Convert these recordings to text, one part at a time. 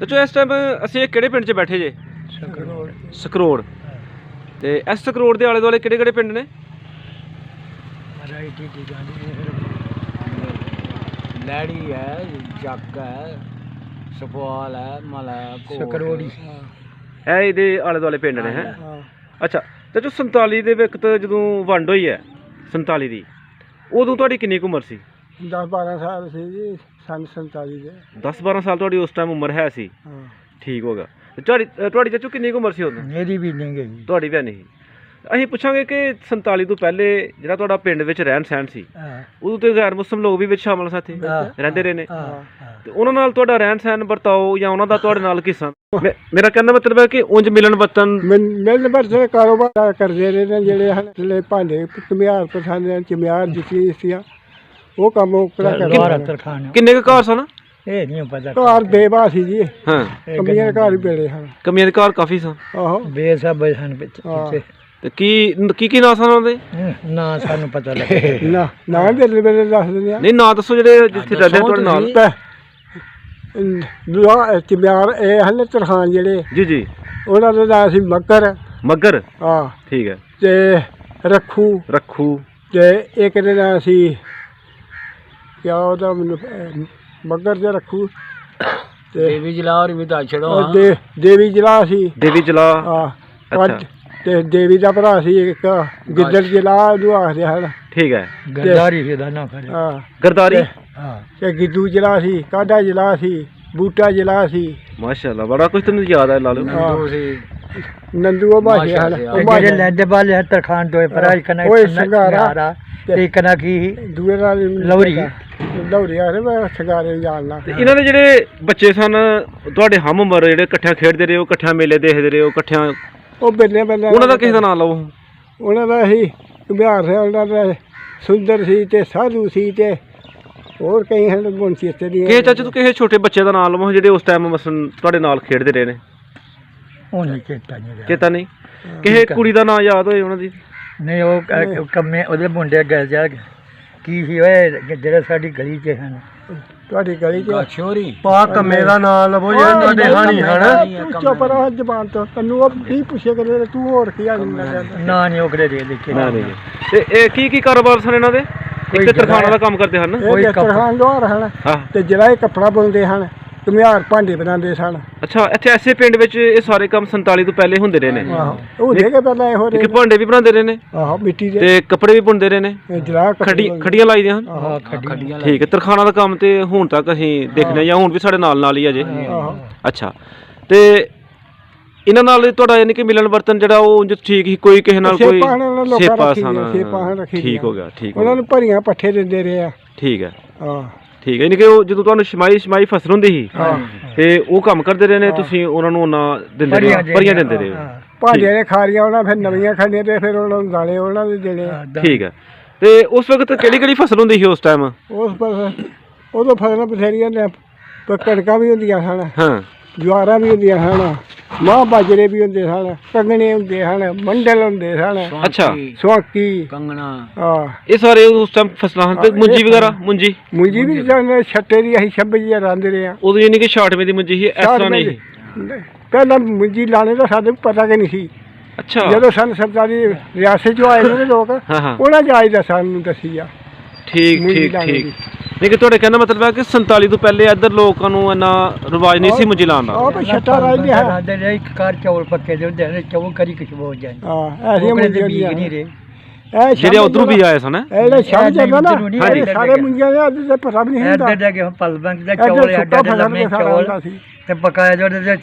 तो इस टाइम ਅਸੀਂ ਕਿਹੜੇ ਪਿੰਡ 'ਚ ਬੈਠੇ ਜੇ? ਸਕਰੋੜ। ਤੇ ਇਸ ਸਕਰੋੜ ਦੇ ਆਲੇ ਦੁਆਲੇ ਕਿਹੜੇ ਪਿੰਡ ਨੇ? लैड़ी है, जग है, सपवाल है, मला सकरोड़ी। ਇਹ ਇਹਦੇ ਆਲੇ ਦੁਆਲੇ ਪਿੰਡ ਨੇ ਹੈ। ਅੱਛਾ ਤੇ ਜੋ 47 ਦੇ ਵਕਤ ਜਦੋਂ ਵੰਡ ਹੋਈ ਹੈ 47 ਦੀ, ਉਦੋਂ ਤੁਹਾਡੀ ਕਿੰਨੀ ਕੁ ਉਮਰ ਸੀ? 10-12 ਸਾਲ ਸੀ ਜੀ, ਸੰਨ 47 ਦੇ। 10-12 ਸਾਲ ਤੁਹਾਡੀ ਉਸ ਟਾਈਮ ਉਮਰ ਹੈ ਸੀ। ਠੀਕ ਹੋ ਗਿਆ। ਤੇ ਤੁਹਾਡੀ ਚਾਚੂ ਕਿੰਨੀ ਕੁ ਉਮਰ ਸੀ ਉਦੋਂ? मेरी भी नहीं गई। ਤੁਹਾਡੀ ਵੀ ਨਹੀਂ। ਅਸੀਂ ਪੁੱਛਾਂਗੇ ਕਿ 47 ਤੋਂ ਪਹਿਲੇ ਜਿਹੜਾ ਤੁਹਾਡਾ ਪਿੰਡ ਵਿੱਚ ਰਹਿਣ ਸਹਿਣ ਸੀ, ਉਦੋਂ ਤੇ ਗੈਰ ਮੁਸਲਿਮ ਲੋਕ ਵੀ ਵਿੱਚ ਸ਼ਾਮਲ ਸਾਥੇ ਰਹਿੰਦੇ ਰਹੇ ਨੇ, ਤੇ ਉਹਨਾਂ ਨਾਲ ਤੁਹਾਡਾ ਰਹਿਣ ਸਹਿਣ ਵਰਤਾਓ ਜਾਂ ਉਹਨਾਂ ਦਾ ਤੁਹਾਡੇ ਨਾਲ ਕਿਸ ਤਰ੍ਹਾਂ? ਮੇਰਾ ਕਹਿਣ ਦਾ ਮਤਲਬ ਹੈ ਕਿ ਉਂਝ ਮਿਲਣ ਵਰਤਨ ਕਾਰੋਬਾਰ ਕਰਦੇ ਰਹੇ ਨੇ ਜਿਹੜੇ ਹਨ, ਭਾਂਡੇ ਘੁਮਿਆਰ ਪਛਾਣਦੇ ਚਮਿਆਰ ਜਿੱਤੀਆਂ ਉਹ ਕੰਮ ਉਹ ਕਰਦੇ। ਕਿੰਨੇ ਕੁ ਘਰ ਸਨ? ਇਹ ਨਹੀਂ ਪਤਾ। ਘਰ ਬੇਵਾ ਸੀ ਜੀ। ਹਾਂ, ਕਮੀਆਂ ਦੇ ਘਰ ਵੀ ਬੇੜੇ ਹਨ। ਕਮੀਆਂ ਦੇ ਘਰ ਕਾਫੀ ਸਨ। ਆਹੋ, ਬੇਸਬ ਹਨ ਪਿੱਛੇ। ਤੇ ਕੀ ਨਾਂ ਸਨ ਉਹਨਾਂ ਦੇ? ਨਾ ਸਾਨੂੰ ਪਤਾ ਲੱਗੇ ਨਾ ਦੇ ਵੇਲੇ ਦੱਸ ਦਿੰਦੇ ਆ। ਨਹੀਂ ਨਾਂ ਦੱਸੋ ਜਿਹੜੇ ਜਿੱਥੇ ਰਹਿੰਦੇ ਤੁਹਾਡੇ ਨਾਲ। ਚਮਿਆਰ ਇਹ ਹਨ ਤਰਖਾਨ ਜਿਹੜੇ ਜੀ ਉਹਨਾਂ ਦਾ ਨਾਂ ਸੀ ਮੱਗਰ। ਹਾਂ ਠੀਕ ਹੈ। ਤੇ ਰੱਖੂ ਤੇ ਇੱਕ ਦੇ ਨਾਂ ਸੀ ਕਿਆ ਉਹਦਾ ਮੈਨੂੰ ਮੱਗਰ ਤੇ ਰੱਖੂ ਤੇ ਦੇਵੀ ਜਲਾ ਹੋਰ ਵੀ ਤਾਂ ਛੜੋ। ਦੇਵੀ ਜਲਾ ਸੀ। ਹਾਂ ਤੇ ਦੇਵੀ ਦਾ ਭਰਾ ਸੀ ਇੱਕ ਗਿੱਦੜ ਜਲਾ ਉਹਨੂੰ ਆਖਦੇ ਹਨ। ਠੀਕ ਹੈ। ਗਰਦਾਰੀ ਸੀ ਦਾ ਨਾਂ ਫਿਰ। ਹਾਂ ਗਰਦਾਰੀ। ਹਾਂ ਤੇ ਗਿੱਦੂ ਜਲਾ ਸੀ, ਕਾਢਾ ਜਲਾ ਸੀ, ਬੂਟਾ ਜਲਾ ਸੀ। ਮਾਸ਼ਾਅੱਲਾ ਬੜਾ ਕੁਝ ਤੁਹਾਨੂੰ ਯਾਦ ਹੈ ਲਾਲੂ। ਨੰਦੂ ਉਹ ਭਾਸ਼ੇ ਹਨ। ਜਿਹੜੇ ਲੈਂਦੇ ਵਾਲੇ ਤਰਖਾਨ ਤੋਂ ਪਰਾਜ ਕਨਾ ਉਹ ਸੰਘਾਰਾ ਤੇ ਕਨਾ ਕੀ ਦੂਏ ਨਾਲ ਲੌਰੀ ਆਖਦੇ ਮੈਂ ਸੰਘਾਰੇ ਜਾਣਨਾ। ਇਹਨਾਂ ਦੇ ਜਿਹੜੇ ਬੱਚੇ ਸਨ ਤੁਹਾਡੇ ਹਮ ਉਮਰ ਜਿਹੜੇ ਇਕੱਠਿਆਂ ਖੇਡਦੇ ਰਹੇ ਹੋ, ਇਕੱਠਿਆਂ ਮੇਲੇ ਦੇਖਦੇ ਰਹੇ ਹੋ, ਇਕੱਠਿਆਂ, ਉਹ ਬੱਲੇ ਉਹਨਾਂ ਦਾ ਕਿਸੇ ਦਾ ਨਾਂ ਲਓ। ਉਹਨਾਂ ਦਾ ਸੀ ਘੁਮਿਆਰ ਸੀ, ਉਹਨਾਂ ਦਾ ਸੁੰਦਰ ਸੀ ਤੇ ਸਾਧੂ ਸੀ ਤੇ ਹੋਰ ਕਈ ਹਨ ਮੁਨਸ਼ੀ ਇੱਥੇ ਦੀ। ਕਿਸੇ ਚਾਚੂ ਤੂੰ ਕਿਸੇ ਛੋਟੇ ਬੱਚੇ ਦਾ ਨਾਂ ਲਵੋ ਜਿਹੜੇ ਉਸ ਟਾਈਮ ਮਸਲਨ ਤੁਹਾਡੇ ਨਾਲ ਖੇਡਦੇ ਰਹੇ ਨੇ? ਉਹ ਨਹੀਂ ਚੇਤਾ ਚੇਤਾ ਨਹੀਂ? ਕਿਸੇ ਕੁੜੀ ਦਾ ਨਾਂ ਯਾਦ ਹੋਏ ਉਹਨਾਂ ਦੀ? ਨਹੀਂ ਉਹ ਕੰਮੇ ਉਹਦੇ ਮੁੰਡੇ ਗਏ ਜਾ ਕੀ ਸੀ ਓਏ ਜਿਹੜੇ ਸਾਡੀ ਗਲੀ 'ਚ ਹਨ। ਤੁਹਾਡੀ ਗਲੀ 'ਚ ਛੋਰੀ ਪਾ ਕੰਮੇ ਦਾ ਨਾਂ ਲਵੋ ਜਿਹੜੇ ਤੁਹਾਡੇ ਹਾਣੀ ਹਨ। ਚੁੱਪ ਰਹੋ ਜ਼ਬਾਨ ਤੋਂ, ਤੈਨੂੰ ਉਹ ਕੀ ਪੁੱਛੇ ਕਰੇ ਤੂੰ ਹੋਰ ਕੀ ਆ ਨਾ ਨਹੀਂ ਉਹਦੇ ਦੇ ਲਿਖੇ ਨਾ ਨਹੀਂ। ਤੇ ਇਹ ਕੀ ਕਾਰੋਬਾਰ ਸਨ ਇਹਨਾਂ ਦੇ? ਇੱਕ ਤਰਖਾਨਾਂ ਦਾ ਕੰਮ ਕਰਦੇ ਹਨ। ਇਹ ਤਰਖਾਨ ਲੋਹਾਰ ਹਨ ਤੇ ਜਿਹੜਾ ਇਹ ਕੱਪੜਾ ਬੁਣਦੇ ਹਨ, ਘੁਮਿਆਰ ਭਾਂਡੇ ਬਣਾਉਂਦੇ ਸਨ। ਅੱਛਾ, ਇੱਥੇ ਐਸੇ ਪਿੰਡ ਵਿੱਚ ਇਹ ਸਾਰੇ ਕੰਮ 47 ਤੋਂ ਪਹਿਲੇ ਹੁੰਦੇ ਰਹੇ ਨੇ? ਉਹ ਦੇ ਕੇ ਪਹਿਲਾਂ ਇਹੋ ਕਿ ਭਾਂਡੇ ਵੀ ਬਣਾਉਂਦੇ ਰਹੇ ਨੇ? ਆਹੋ, ਮਿੱਟੀ ਦੇ ਤੇ ਕੱਪੜੇ ਵੀ ਬੁਣਦੇ ਰਹੇ ਨੇ? ਖੜੀਆਂ ਲਾਈਆਂ ਹਨ। ਠੀਕ ਹੈ। ਤਰਖਾਨਾਂ ਦਾ ਕੰਮ ਤੇ ਹੁਣ ਤੱਕ ਅਸੀਂ ਦੇਖਦੇ ਜਾਂ ਹੁਣ ਵੀ ਸਾਡੇ ਨਾਲ ਹੀ ਅਜੇ। ਅੱਛਾ, ਤੇ ਇਹਨਾਂ ਨਾਲ ਤੁਹਾਡਾ ਯਾਨੀ ਕਿ ਮਿਲਣ ਵਰਤਨ ਜਿਹੜਾ ਉਹ ਠੀਕ ਹੀ, ਕੋਈ ਕਿਸੇ ਨਾਲ ਕੋਈ ਸੇਪਾ ਸਨ? ਠੀਕ ਹੋ ਗਿਆ। ਠੀਕ, ਉਹਨਾਂ ਨੂੰ ਭਰੀਆਂ ਪੱਠੇ ਦਿੰਦੇ ਰਹੇ ਆ। ਠੀਕ ਹੈ। ਠੀਕ ਹੈ। ਯਾਨੀ ਕਿ ਉਹ ਜਦੋਂ ਤੁਹਾਨੂੰ ਛਮਾਈ ਫਸਲ ਹੁੰਦੀ ਸੀ ਤੇ ਉਹ ਕੰਮ ਕਰਦੇ ਰਹੇ ਨੇ, ਤੁਸੀਂ ਉਹਨਾਂ ਨੂੰ ਉਹਨਾਂ ਦਿੰਦੇ ਰਹੇ, ਭਰੀਆਂ ਦਿੰਦੇ ਰਹੇ? ਭਾਂਡਿਆਂ ਦੇ ਖਾਰੀਆਂ ਉਹਨਾਂ ਫਿਰ ਨਵੀਆਂ ਖਾਣੀਆਂ ਤੇ ਫਿਰ ਉਹਨਾਂ ਨੂੰ ਦਾਣੇ ਉਹਨਾਂ ਦੇ ਦੇਣੇ। ਠੀਕ ਹੈ। ਤੇ ਉਸ ਵਕਤ ਕਿਹੜੀ ਫਸਲ ਹੁੰਦੀ ਸੀ ਉਸ ਟਾਈਮ? ਉਦੋਂ ਫਸਲਾਂ ਬਥੇਰੀਆਂ ਨੇ, ਕਣਕਾਂ ਵੀ ਹੁੰਦੀਆਂ ਸਨ, ਹਾਂ, ਜਵਾਰਾਂ ਵੀ ਹੁੰਦੀਆਂ ਸਨ, ਮਾਹ ਬਾਜਰੇ ਵੀ ਹੁੰਦੇ ਸਨ, ਕੰਗਣੇ ਹੁੰਦੇ ਸਨ, ਮੰਡਲ ਹੁੰਦੇ ਸਨ। ਅੱਛਾ, ਸੁਆਕੀ, ਕੰਗਣਾ, ਇਹ ਸਾਰੇ ਉਸ ਟਾਈਮ ਫਸਲਾਂ ਹਨ। ਤੇ ਮੁੰਜੀ ਵਗੈਰਾ? ਮੁੰਜੀ ਵੀ ਛੱਟੇ ਦੀ ਅਸੀਂ 26 ਰਾਂਦੇ ਰਹੇ ਆ। ਉਦੋਂ ਯਾਨੀ ਕਿ 96 ਦੀ ਮੁੰਜੀ ਸੀ, ਇਸ ਤਰ੍ਹਾਂ ਨਹੀਂ? ਪਹਿਲਾਂ ਮੁੰਜੀ ਲਾਣੇ ਦਾ ਸਾਡੇ ਪਤਾ ਕਿ ਨਹੀਂ ਸੀ। ਅੱਛਾ, ਜਦੋਂ ਸੰਨ 47 ਰਿਆਸਤ ਚੋਂ ਆਏ ਨੇ ਲੋਕ, ਉਹਨਾਂ ਜਾਇਜ਼ ਦਾ ਸਾਨੂੰ ਦੱਸੀ ਆ। ਠੀਕ। ਲੇਕਿਨ ਤੁਹਾਡੇ ਕਹਿਣ ਦਾ ਮਤਲਬ ਹੈ ਕਿ 47 ਤੋਂ ਪਹਿਲੇ ਇੱਧਰ ਲੋਕਾਂ ਨੂੰ ਇੰਨਾ ਰਿਵਾਜ ਨਹੀਂ ਸੀ ਮੁੰਜੀ ਲਾਉਣ ਦਾ? ਛੱਟਾ ਰਾਜ ਇੱਕ ਕਾਰ ਚੌਲ ਪੱਕੇ ਦੇ ਹੁੰਦੇ ਨੇ, ਚੌਲ ਕਰੀ ਕੁਛ ਹੋ ਜਾਂਦੇ। ਹਾਂ, ਐਸੀਆਂ ਮੁੰਜੀਆਂ ਨਹੀਂ ਰਹੇ ਜਿਹੜੇ ਉਧਰੋਂ ਵੀ ਆਏ ਸਨ। ਇਹ ਸਮਝ ਜਾਂਦਾ ਨਾ, ਸਾਰੇ ਮੁੰਜੀਆਂ ਦੇ ਅੱਜ ਤੇ ਪਤਾ ਵੀ ਨਹੀਂ ਹੁੰਦਾ। ਅੱਡੇ ਦੇ ਪਲ ਬੈਂਕ ਦੇ ਚੌਲ, ਅੱਡੇ ਦੇ ਲੰਮੇ ਚੌਲ ਤੇ ਪਕਾਇਆ ਜਿਹੜੇ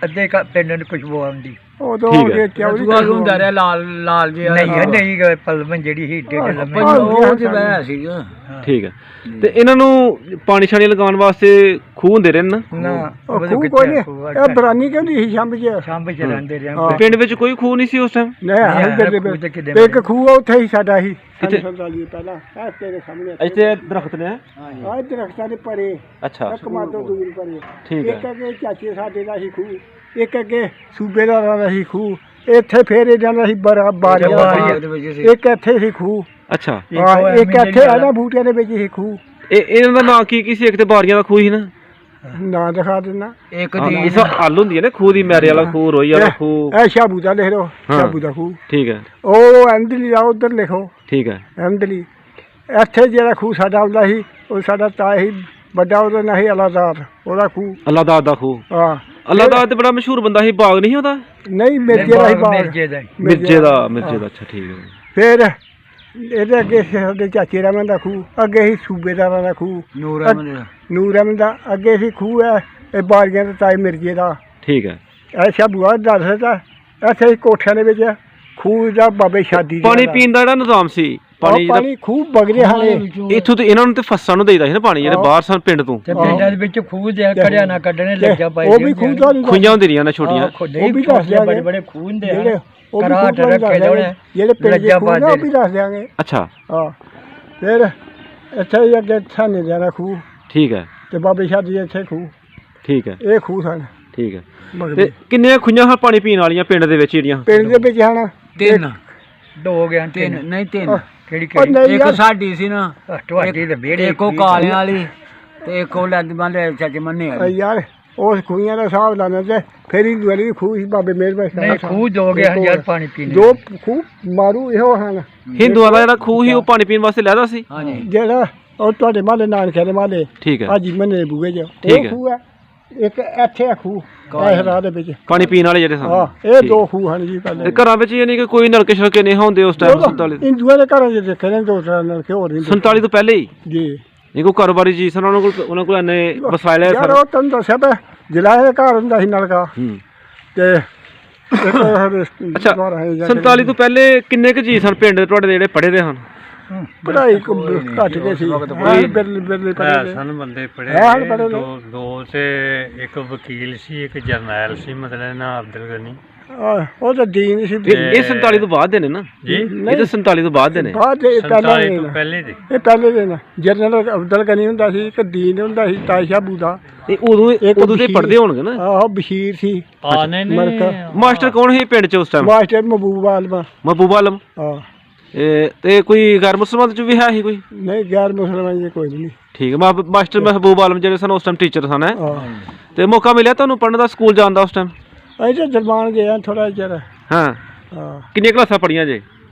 ਅੱਧੇ ਪਿੰਡ ਨੂੰ ਖੁਸ਼ਬੂ ਆਉਂਦੀ। ਉਦੋਂ ਹੁੰਦਾ ਰਿਹਾ ਲਾਲ ਜਿਹਾ। ਨਹੀਂ ਪਲਵਨ ਜਿਹੜੀ ਸੀ ਏਡੇ ਲੰਮੇ ਉਹ ਤੇ ਮੈਂ ਸੀਗਾ। ਠੀਕ ਹੈ। ਤੇ ਇਹਨਾਂ ਨੂੰ ਪਾਣੀ ਛਾਣੀ ਲਗਾਉਣ ਵਾਸਤੇ ਖੂਹ ਹੁੰਦੇ ਰਹੇ ਨਾ? ਖੂਹ ਕੋਈ ਨਹੀਂ, ਇਹ ਬਰਾਨੀ ਕਹਿੰਦੀ ਸੀ ਸ਼ੰਭ ਚ ਰਹਿੰਦੇ ਰਹੇ। ਪਿੰਡ ਵਿੱਚ ਕੋਈ ਖੂਹ ਨਹੀਂ ਸੀ ਉਸ ਟਾਈਮ? ਨਹੀਂ, ਇੱਕ ਖੂਹ ਉੱਥੇ ਹੀ ਸਾਡਾ ਸੀ ਪਹਿਲਾਂ ਤੇਰੇ ਸਾਹਮਣੇ। ਇੱਥੇ ਦਰਖਤ ਨੇ? ਆਹ ਦਰਖਤਾਂ ਦੇ ਪਰੇ। ਅੱਛਾ, ਇੱਕ ਮਾਤੋਂ ਦੂਰ ਪਰੇ। ਠੀਕ ਹੈ। ਇੱਕ ਅੱਗੇ ਚਾਚੇ ਸਾਡੇ ਦਾ ਸੀ ਖੂਹ, ਇੱਕ ਅੱਗੇ ਸੂਬੇਦਾਰਾਂ ਦਾ ਸੀ ਖੂਹ, ਇੱਥੇ ਫੇਰ ਇਹਨਾਂ ਦਾ ਸੀ ਬਾਰੀਆਂ, ਇੱਕ ਇੱਥੇ ਸੀ ਖੂਹ। ਅੱਛਾ, ਇੱਕ ਇੱਥੇ ਇਹਨਾਂ ਬੂਟਿਆਂ ਦੇ ਵਿੱਚ ਸੀ ਖੂਹ। ਇਹਨਾਂ ਦਾ ਨਾਂ ਕੀ ਸੀ? ਇੱਕ ਤੇ ਬਾਰੀਆਂ ਦਾ ਖੂਹ ਸੀ ਨਾ? ਨਾਂ ਦਿਖਾ ਦੇਣਾ। ਇੱਕ ਇਸ ਹੱਲ ਹੁੰਦੀ ਹੈ ਨਾ ਖੂਹ ਦੀ, ਮੈਰੇ ਵਾਲਾ ਖੂਹ, ਰੋਈ ਵਾਲਾ ਖੂਹ। ਇਹ ਸ਼ਾਬੂ ਦਾ ਲਿਖ ਲਓ, ਸ਼ਾਬੂ ਦਾ ਖੂਹ। ਠੀਕ ਹੈ। ਉਹ ਅਹਿਮਦਲੀ ਦਾ ਉਧਰ ਲਿਖੋ। ਠੀਕ ਹੈ। ਅਹਿਮਦਲੀ। ਇੱਥੇ ਜਿਹੜਾ ਖੂਹ ਸਾਡਾ ਆਉਂਦਾ ਸੀ, ਉਹ ਸਾਡਾ ਤਾਇਆ ਸੀ ਵੱਡਾ, ਉਹਦਾ ਨਾਂ ਸੀ ਅਲਾਦਾਰ, ਉਹਦਾ ਖੂਹ। ਅੱਲਾਦਾਦ ਦਾ ਖੂਹ। ਹਾਂ, ਅੱਲਾਦਾਦ ਤੇ ਬੜਾ ਮਸ਼ਹੂਰ ਬੰਦਾ ਸੀ, ਬਾਗ ਨਹੀਂ ਉਹਦਾ? ਨਹੀਂ, ਮਿਰਜੇ ਦਾ ਹੀ ਬਾਗ। ਮਿਰਜੇ ਦਾ। ਮਿਰਜੇ ਦਾ। ਅੱਛਾ ਠੀਕ ਹੈ। ਫਿਰ ਇਹਦੇ ਅੱਗੇ ਸਾਡੇ ਚਾਚੇ ਰਾਮਨ ਦਾ ਖੂਹ, ਅੱਗੇ ਸੀ ਸੂਬੇਦਾਰਾਂ ਦਾ ਖੂਹ, ਨੂਰ ਅਹਿਮਦ ਦਾ, ਅੱਗੇ ਸੀ ਖੂਹ ਹੈ ਇਹ ਬਾਰੀਆਂ ਦੇ ਤਾਏ ਮਿਰਜੇ ਦਾ। ਠੀਕ ਹੈ। ਇਹ ਸ਼ਾਬੂਆ ਦੱਸ ਦਿੱਤਾ। ਇੱਥੇ ਹੀ ਕੋਠਿਆਂ ਦੇ ਵਿੱਚ ਖੂਹ ਦਾ ਬਾਬੇ ਸ਼ਾਦੀ ਪਾਣੀ ਪੀਣ ਦਾ ਜਿਹੜਾ ਨਿਜ਼ਾਮ ਸੀ, ਪਾਣੀ ਖੂਹ ਬਗਦੇ ਹਾਲੇ ਇੱਥੋਂ ਤੇ ਇਹਨਾਂ ਨੂੰ ਤੇ ਫੱਸਾਂ ਨੂੰ ਦੇਈਦਾ ਸੀ ਨਾ ਪਾਣੀ, ਜਿਹੜੇ ਬਾਹਰ ਸਨ ਪਿੰਡ ਤੋਂ। ਪਿੰਡਾਂ ਦੇ ਵਿੱਚ ਖੂਹ ਦੇ ਕੜਿਆ ਨਾ ਕੱਢਣੇ ਲੱਗਿਆ ਪਾਈ, ਉਹ ਵੀ ਖੂਹ ਤੋਂ ਖੂਹਾਂ ਹੁੰਦੀਆਂ ਨੇ ਛੋਟੀਆਂ, ਉਹ ਵੀ ਦੱਸ ਦਿਆਂਗੇ। ਬੜੇ ਬੜੇ ਖੂਹ ਹੁੰਦੇ ਆ, ਜਿਹੜੇ ਉਹ ਵੀ ਕਰਾਟ ਖੂਹ ਰੱਖੇ ਜਾਣੇ, ਜਿਹੜੇ ਪਿੰਡ ਦੇ ਖੂਹ ਨੇ ਉਹ ਵੀ ਦੱਸ ਦਿਆਂਗੇ। ਅੱਛਾ। ਹਾਂ, ਫਿਰ ਇੱਥੇ ਹੀ ਅੱਗੇ ਸਾਨੇ ਜਾਣਾ ਖੂਹ। ਠੀਕ ਹੈ। ਤੇ ਬਾਬੇ ਸ਼ਾਦੀ ਇੱਥੇ ਖੂਹ। ਠੀਕ ਹੈ। ਇਹ ਖੂਹ ਸਨ। ਠੀਕ ਹੈ। ਤੇ ਕਿੰਨੀਆਂ ਖੂਹਾਂ ਹਨ ਪਾਣੀ ਪੀਣ ਵਾਲੀਆਂ ਪਿੰਡ ਦੇ ਵਿੱਚ ਜਿਹੜੀਆਂ? ਪਿੰਡ ਦੇ ਵਿੱਚ ਹਨ 3 ਦੋ ਗਿਆ 3 ਨਹੀਂ 3 ਕਿਹੜੀ ਇੱਕ ਸਾਡੀ ਸੀ ਨਾ, ਤੁਹਾਡੀ ਤੇ ਬੇੜੇ, ਇੱਕ ਉਹ ਕਾਲਿਆਂ ਵਾਲੀ ਤੇ ਇੱਕ ਉਹ ਲੱਦ ਬੰਦੇ ਚਾਚੇ ਮੰਨੇ ਵਾਲੀ। ਯਾਰ ਉਸ ਖੂਹਾਂ ਦਾ ਹਿਸਾਬ ਲਾਣਾ ਤੇ ਫਿਰ ਹੀ ਦੁਆਰੀ ਖੂਹ ਸੀ ਬਾਬੇ ਮਿਹਰਬਾਨ ਨਹੀਂ ਖੂਹ ਦੋ ਗਿਆ ਯਾਰ ਪਾਣੀ ਪੀਣੇ। ਦੋ ਖੂਹ ਮਾਰੂ ਇਹੋ ਹਨ। ਹਿੰਦੂਆਂ ਦਾ ਜਿਹੜਾ ਖੂਹ ਸੀ ਉਹ ਪਾਣੀ ਪੀਣ ਵਾਸਤੇ ਲੈਦਾ ਸੀ। ਹਾਂਜੀ। ਜਿਹੜਾ ਉਹ ਤੁਹਾਡੇ ਮਾਲੇ ਨਾਨਕੇ ਦੇ ਮਾਲੇ। ਠੀਕ ਹੈ। ਹਾਜੀ ਮੰਨੇ ਦੇ ਬੂਹੇ 'ਚ ਠੀਕ ਹੈ। ਖੂਹ ਹੈ। ਇੱਕ ਇੱਥੇ ਆ ਖੂਹ ਇਸ ਰਾਹ ਦੇ ਵਿੱਚ ਪਾਣੀ ਪੀਣ ਵਾਲੇ ਜਿਹੜੇ ਸਨ। ਹਾਂ, ਇਹ ਦੋ ਖੂਹ ਹਨ ਜੀ ਪਹਿਲੇ। ਘਰਾਂ ਵਿੱਚ ਇਹ ਨਹੀਂ ਕਿ ਕੋਈ ਨਲਕੇ ਸ਼ਲਕੇ ਨਹੀਂ ਹੁੰਦੇ ਉਸ ਟਾਈਮ? 47 ਹਿੰਦੂਆਂ ਦੇ ਘਰਾਂ 'ਚ ਦੇਖੇ ਨੇ 2-3 ਨਲਕੇ ਹੋਰ ਨਹੀਂ। 47 ਤੋਂ ਪਹਿਲੇ ਹੀ ਜੀ। ਨਹੀਂ ਕੋਈ ਕਾਰੋਬਾਰੀ ਜੀ ਸਨ ਉਹਨਾਂ ਕੋਲ ਇੰਨੇ ਵਸਾਇਲੇ ਯਾਰ ਉਹ ਤੁਹਾਨੂੰ ਦੱਸਿਆ ਪਿਆ ਜਿਲਾ ਦੇ ਘਰ ਹੁੰਦਾ ਸੀ ਨਲਕਾ। ਤੇ ਅੱਛਾ, 47 ਤੋਂ ਪਹਿਲੇ ਕਿੰਨੇ ਕੁ ਜੀ ਸਨ ਪਿੰਡ ਦੇ ਤੁਹਾਡੇ ਜਿਹੜੇ ਪੜ੍ਹੇ ਦੇ ਹਨ? ਪੜ੍ਹਾਈ ਘੱਟ ਗਈ ਸੀ। ਸਨ ਬੰਦੇ ਪੜ੍ਹੇ ਦੋ ਤੇ ਇੱਕ ਵਕੀਲ ਸੀ, ਇੱਕ ਜਰਨੈਲ ਸੀ, ਮਤਲਬ ਨਾ ਅਬਦੁਲ ਗਨੀ। ਉਹ ਤਾਂ ਦੀਨ ਸੀ। ਇਹ 47 ਤੋਂ ਬਾਅਦ ਦੇ ਨੇ ਨਾ ਜੀ? ਇਹ ਤਾਂ 47 ਤੋਂ ਬਾਅਦ ਦੇ ਨੇ। ਬਾਅਦ ਇਹ ਪਹਿਲਾਂ ਪਹਿਲੇ ਦੇ ਇਹ ਪਹਿਲੇ ਦੇ ਨੇ। ਜਰਨਲ ਅਬਦੁਲ ਗਨੀ ਹੁੰਦਾ ਸੀ, ਇੱਕ ਦੀਨ ਹੁੰਦਾ ਸੀ ਤਾਏ ਸ਼ਾਬੂ ਦਾ। ਇਹ ਉਦੋਂ ਤੇ ਪੜ੍ਹਦੇ ਹੋਣਗੇ ਨਾ? ਆਹੋ, ਬਸ਼ੀਰ ਸੀ। ਮਾਸਟਰ ਕੌਣ ਸੀ ਪਿੰਡ 'ਚ ਉਸ ਟਾਈਮ? ਮਾਸਟਰ ਮਹਿਬੂਬ ਆਲਮ। ਮਹਿਬੂਬ ਆਲਮ। ਹਾਂ। ਤੇ ਕੋਈ ਗੈਰ ਮੁਸਲਮਾਨ 'ਚ ਵੀ ਹੈ ਸੀ ਕੋਈ? ਨਹੀਂ, ਗੈਰ ਮੁਸਲਮਾਨ ਜੀ ਕੋਈ ਨਹੀਂ। ਠੀਕ ਹੈ। ਮਾਸਟਰ ਮਹਿਬੂਬ ਆਲਮ ਜਿਹੜੇ ਸਨ ਉਸ ਟਾਈਮ ਟੀਚਰ ਸਨ। ਤੇ ਮੌਕਾ ਮਿਲਿਆ ਤੁਹਾਨੂੰ ਪੜ੍ਹਨ ਦਾ, ਸਕੂਲ ਜਾਣ ਦਾ ਉਸ ਟਾਈਮ? ਅਸੀਂ ਤਾਂ ਦਰਬਾਨ ਗਏ ਹਾਂ ਥੋੜਾ ਚਿਰ। ਹਾਂ। ਕਿੰਨੀਆਂ ਕਲਾਸਾਂ ਪੜ੍ਹੀਆਂ ਜੇ?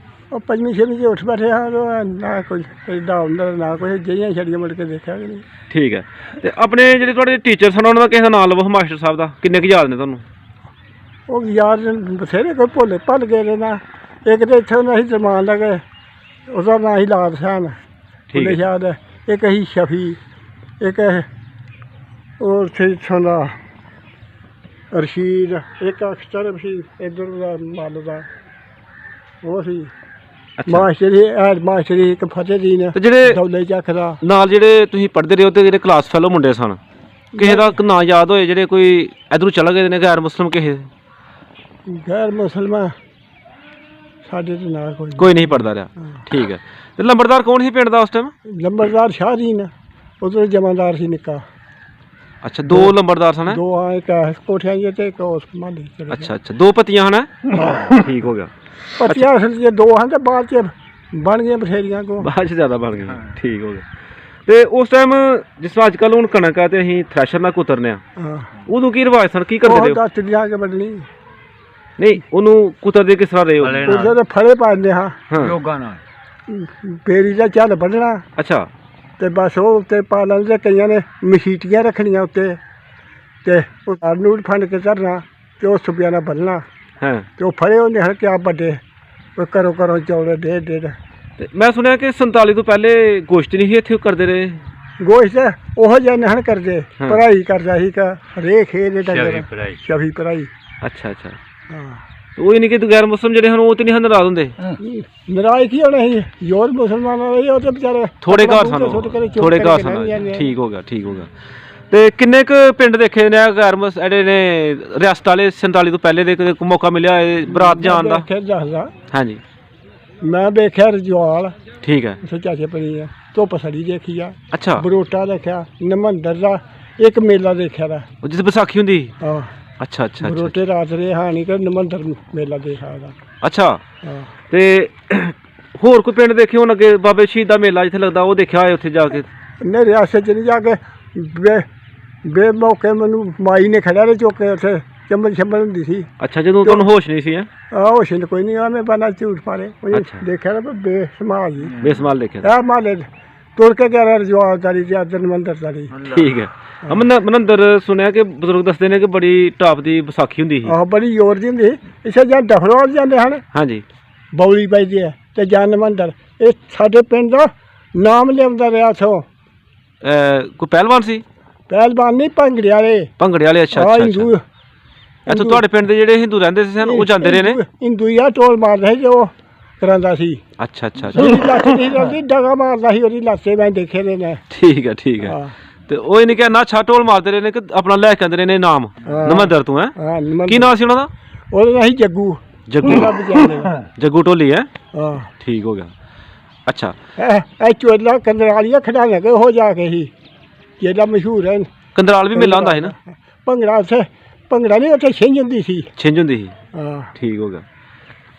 ਉਹ 5ਵੀਂ 6ਵੀਂ 'ਚ ਉੱਠ ਬੈਠੇ ਹਾਂ, ਨਾ ਕੋਈ ਏਡਾ ਹੁੰਦਾ ਨਾ ਕੋਈ, ਜਿਹੀਆਂ ਛੜੀਆਂ ਮੁੜ ਕੇ ਦੇਖਿਆ ਕਿ ਨਹੀਂ। ਠੀਕ ਹੈ। ਤੇ ਆਪਣੇ ਜਿਹੜੇ ਤੁਹਾਡੇ ਟੀਚਰ ਸਨ ਉਹਨਾਂ ਦਾ ਕਿਸੇ ਦਾ ਨਾਮ ਲਵੋ ਮਾਸਟਰ ਸਾਹਿਬ ਦਾ, ਕਿੰਨੇ ਕੁ ਯਾਦ ਨੇ ਤੁਹਾਨੂੰ? ਉਹ ਯਾਰ ਬਥੇਰੇ ਕੋਈ ਭੁੱਲ ਗਏ ਨੇ ਨਾ। ਇੱਕ ਤਾਂ ਇੱਥੇ ਹੁੰਦਾ ਸੀ ਦਰਬਾਨ ਦਾ, ਉਹਦਾ ਨਾਂ ਸੀ ਲਾਦ ਸੈਨ, ਉਹਦੇ ਸ਼ਾਇਦ। ਇੱਕ ਸੀ ਸ਼ਫੀ, ਇੱਕ ਉਹ ਉੱਥੇ ਇੱਥੋਂ ਦਾ ਰਸ਼ੀਦ, ਇੱਕ ਅਖਤਰ ਸੀ ਇੱਧਰ ਦਾ ਮੱਲ ਦਾ, ਉਹ ਸੀ ਮਾਸਟਰ ਇੱਕ ਫਤਿਹਦੀਨ ਤੇ ਜਿਹੜੇ ਦੌਲੇ ਚੱਕ ਦਾ। ਨਾਲ ਜਿਹੜੇ ਤੁਸੀਂ ਪੜ੍ਹਦੇ ਰਹੇ ਹੋ ਤੇ ਜਿਹੜੇ ਕਲਾਸ ਫੈਲੋ ਮੁੰਡੇ ਸਨ, ਕਿਸੇ ਦਾ ਨਾਂ ਯਾਦ ਹੋਏ ਜਿਹੜੇ ਕੋਈ ਇਧਰੋਂ ਚਲਾ ਗਏ ਨੇ ਗੈਰ ਮੁਸਲਮ? ਕਿਸੇ ਗੈਰ ਮੁਸਲਮਾਨ ਸਾਡੇ ਤੇ ਨਾਲ ਕੋਈ ਨਹੀਂ ਪੜ੍ਹਦਾ ਰਿਹਾ। ਠੀਕ ਹੈ। ਤੇ ਲੰਬੜਦਾਰ ਕੌਣ ਸੀ ਪਿੰਡ ਦਾ ਉਸ ਟਾਈਮ? ਲੰਬੜਦਾਰ ਸ਼ਾਹਦੀਨ, ਉਧਰ ਜਮਾਦਾਰ ਸੀ ਨਿੱਕਾ। ਅੱਛਾ, ਦੋ ਲੰਬੜਦਾਰ ਸਨ? ਦੋ, ਹਾਂ, ਇੱਕ ਕੋਠਿਆਂ 'ਚ ਤੇ ਇੱਕ ਉਸ ਮਾਲੀ। ਅੱਛਾ, ਦੋ ਪਤੀਆਂ ਹਨ। ਠੀਕ ਹੋ ਗਿਆ। ਪਤੀਆਂ ਅਸਲ 'ਚ ਦੋ ਹਨ ਤੇ ਬਾਅਦ 'ਚ ਬਣ ਗਈਆਂ ਬਥੇਰੀਆਂ ਕੋ, ਬਾਅਦ 'ਚ ਜ਼ਿਆਦਾ ਬਣ ਗਈਆਂ। ਠੀਕ ਹੋ ਗਿਆ। ਤੇ ਉਸ ਟਾਈਮ ਜਿਸ ਤਰ੍ਹਾਂ ਅੱਜ ਕੱਲ੍ਹ ਹੁਣ ਕਣਕ ਆ ਤੇ ਅਸੀਂ ਥ੍ਰੈਸ਼ਰ ਨਾਲ ਕੁਤਰਨੇ ਆ, ਉਦੋਂ ਕੀ ਰਿਵਾਜ ਸਨ, ਕੀ ਕਰਦੇ ਹੋ? ਦੱਤ ਲਿਆ ਕੇ ਵੱਢਣੀ। ਨਹੀਂ, ਉਹਨੂੰ ਕੁਤਰਦੇ ਕਿਸ ਤਰ੍ਹਾਂ ਰਹੇ ਹੋ? ਉਹਦੇ ਫੜੇ ਪਾਉਂਦੇ ਹਾਂ ਯੋਗਾ ਨਾਲ, ਪੇਰੀ ਦਾ ਝੱਲ ਵੱਢਣਾ। ਅੱਛਾ। ਤੇ ਬਸ ਉਹ ਉੱਤੇ ਪਾ ਲੈਂਦੇ, ਕਈਆਂ ਨੇ ਮਸ਼ੀਟੀਆਂ ਰੱਖਣੀਆਂ ਉੱਤੇ, ਤੇ ਉਹ ਨੂੜ ਫੰਡ ਕੇ ਧਰਨਾ ਤੇ ਉਹ ਸੁਬਿਆਂ ਨਾਲ ਬੰਨਣਾ। ਹਾਂ। ਤੇ ਉਹ ਫੜੇ ਹੁੰਦੇ ਹਨ ਕਿਆ ਵੱਡੇ, ਉਹ ਘਰੋਂ ਚੌੜੇ ਡੇਢ। ਤੇ ਮੈਂ ਸੁਣਿਆ ਕਿ 47 ਤੋਂ ਪਹਿਲੇ ਗੋਸ਼ਤ ਨਹੀਂ ਸੀ ਇੱਥੇ ਕਰਦੇ ਰਹੇ? ਗੋਸ਼ਤ ਉਹੋ ਜਿਹੇ ਨਹਣ ਕਰਦੇ, ਪੜ੍ਹਾਈ ਕਰਦਾ ਸੀ ਕਿ ਹਰੇਕ ਖੇਡ ਡੰਗਰ ਸ਼ਫੀ ਪੜ੍ਹਾਈ। ਅੱਛਾ ਅੱਛਾ। ਹਾਂ। ਉਹ ਨਹੀਂ ਕਿ ਗੈਰ ਮੁਸਲਮ ਜਿਹੜੇ ਹਨ ਉਹ ਤੇ ਨਹੀਂ ਨਾਰਾਜ਼ ਹੁੰਦੇ? ਨਾਰਾਜ਼ ਕੀ ਹੋਣਾ ਸੀ, ਯੋਰ ਮੁਸਲਮਾਨ ਉਹ ਤੇ ਵਿਚਾਰੇ ਥੋੜੇ ਘਰ ਸਨ, ਥੋੜੇ ਘਰ ਸਨ। ਠੀਕ ਹੋ ਗਿਆ, ਠੀਕ ਹੋ ਗਿਆ। ਤੇ ਕਿੰਨੇ ਕੁ ਪਿੰਡ ਦੇਖੇ ਨੇ ਗੈਰ ਜਿਹੜੇ ਨੇ ਰਿਆਸਤ ਵਾਲੇ 47 ਤੋਂ ਪਹਿਲੇ ਦੇ ਮੌਕਾ ਮਿਲਿਆ ਬਰਾਤ ਜਾਣ ਦਾ? ਹਾਂਜੀ, ਮੈਂ ਦੇਖਿਆ ਰਜਵਾਲ। ਠੀਕ ਹੈ। ਚਾਚੇ ਪਣੀ ਆ, ਧੁੱਪ ਸੜੀ ਦੇਖੀ ਆ। ਅੱਛਾ। ਬਰੋਟਾ ਦੇਖਿਆ, ਨਮੰਦਰ ਦਾ ਇੱਕ ਮੇਲਾ ਦੇਖਿਆ ਦਾ, ਜਿੱਥੇ ਵਿਸਾਖੀ ਹੁੰਦੀ। ਹਾਂ। ਅੱਛਾ ਅੱਛਾ। ਬਰੋਟੇ ਰਾਤ ਰਹੇ ਹਾਨੀ ਕਿ ਨਮੰਦਰ ਮੇਲਾ ਦੇਖਿਆ ਦਾ। ਅੱਛਾ। ਹਾਂ। ਤੇ ਹੋਰ ਕੋਈ ਪਿੰਡ ਦੇਖੇ ਹੁਣ ਅੱਗੇ ਬਾਬੇ ਸ਼ਹੀਦ ਦਾ ਮੇਲਾ ਜਿੱਥੇ ਲੱਗਦਾ ਉਹ ਦੇਖਿਆ ਹੋਏ ਉੱਥੇ ਜਾ ਕੇ? ਨਹੀਂ, ਰਿਆਸਤ 'ਚ ਨਹੀਂ ਜਾ ਕੇ ਬੇਮੌਕੇ ਮੈਨੂੰ ਮਾਈ ਨੇ ਖੜਿਆ ਤੇ ਚੁੱਕ ਕੇ ਉੱਥੇ ਚੰਬਲ ਹੁੰਦੀ ਸੀ। ਅੱਛਾ, ਜਦੋਂ ਤੁਹਾਨੂੰ ਹੋਸ਼ ਨਹੀਂ ਸੀ ਹੈ? ਹੋਸ਼ ਕੋਈ ਨਹੀਂ ਆ, ਮੈਂ ਬਣਾ ਝੂਠ ਮਾਰੇ ਅੱਛਾ। ਦੇਖਿਆ ਨਾ ਬੇਸਮਾਲ ਜੀ, ਬੇਸਮਾਲ ਦੇਖਿਆ। ਆ ਮਾਲੇ ਤੁਰ ਕੇ ਗਿਆ ਰਜਵਾਲਦਾਰੀ ਤੇ ਆਦਰ ਮੰਦਰਦਾਰੀ। ਠੀਕ ਹੈ। ਮਨਿੰਦਰ ਸੁਣਿਆ ਕਿ ਬਜ਼ੁਰਗ ਦੱਸਦੇ ਨੇ ਕਿ ਬੜੀ ਟਾਪ ਦੀ ਵਿਸਾਖੀ ਹੁੰਦੀ ਸੀ। ਆਹ ਬੜੀ ਜ਼ੋਰ ਦੀ ਹੁੰਦੀ। ਇਸੇ ਜਾਂ ਡਫਰੋਲ ਜਾਂਦੇ ਹਨ, ਹਾਂਜੀ, ਬੌਲੀ ਪੈਂਦੀ ਹੈ ਤੇ ਜਨ ਮੰਦਰ। ਇਹ ਸਾਡੇ ਪਿੰਡ ਦਾ ਨਾਮ ਲਿਆਉਂਦਾ ਰਿਹਾ ਸੋ। ਕੋਈ ਪਹਿਲਵਾਨ ਸੀ? ਪਹਿਲਵਾਨ ਨਹੀਂ, ਭੰਗੜੇ ਵਾਲੇ। ਭੰਗੜੇ ਵਾਲੇ, ਅੱਛਾ ਹਾਂ, ਅੱਛਾ ਹਿੰਦੂ। ਅੱਛਾ, ਤੁਹਾਡੇ ਪਿੰਡ ਦੇ ਜਿਹੜੇ ਹਿੰਦੂ ਰਹਿੰਦੇ ਸੀ ਉਹ ਜਾਂਦੇ ਰਹੇ ਨੇ? ਹਿੰਦੂ ਹੀ ਆ, ਟੋਲ ਮਾਰਦਾ ਸੀ ਜੋ ਕਰਾਂਦਾ ਸੀ। ਅੱਛਾ ਅੱਛਾ, ਉਹਦੀ ਲੱਤ ਨਹੀਂ ਰਹਿੰਦੀ, ਡਗਾ ਮਾਰਦਾ ਸੀ ਉਹਦੀ ਲੱਤੇ, ਮੈਂ ਦੇਖੇ ਦੇ ਨੇ। ਠੀਕ ਹੈ ਠੀਕ ਹੈ। ਹਾਂ ਤੇ ਉਹ ਇਹ ਨਹੀਂ ਕਿ ਨਾ ਛਾਟੋਲ ਮਾਰਦੇ ਰਹੇ ਨੇ ਕਿ ਆਪਣਾ ਲੈ ਕੇ ਆਂਦੇ ਰਹੇ ਨੇ ਨਾਮ ਨਮੰਦਰ ਤੋਂ ਹੈ? ਹਾਂ, ਕੀ ਨਾਮ ਸੀ ਉਹਨਾਂ ਦਾ? ਉਹਦਾ ਨਾਂ ਸੀ ਜੱਗੂ। ਜੱਗੂ। ਜੱਗੂ ਢੋਲੀ ਹੈ? ਹਾਂ, ਠੀਕ ਹੋ ਗਿਆ। ਅੱਛਾ, ਇਹ ਚੋਲਾ ਕੰਦਰਾਲੀਆ ਖੜਾ ਲਗੇ ਹੋ ਜਾ ਕੇ ਹੀ ਜਿਹੜਾ ਮਸ਼ਹੂਰ ਹੈ। ਕੰਦਰਾਲ ਵੀ ਮੇਲਾ ਹੁੰਦਾ ਸੀ ਨਾ? ਭੰਗੜਾ ਉੱਥੇ, ਭੰਗੜਾ ਨਹੀਂ ਉੱਥੇ ਛਿੰਝ ਹੁੰਦੀ ਸੀ। ਛਿੰਝ ਹੁੰਦੀ ਸੀ? ਹਾਂ, ਠੀਕ ਹੋ ਗਿਆ।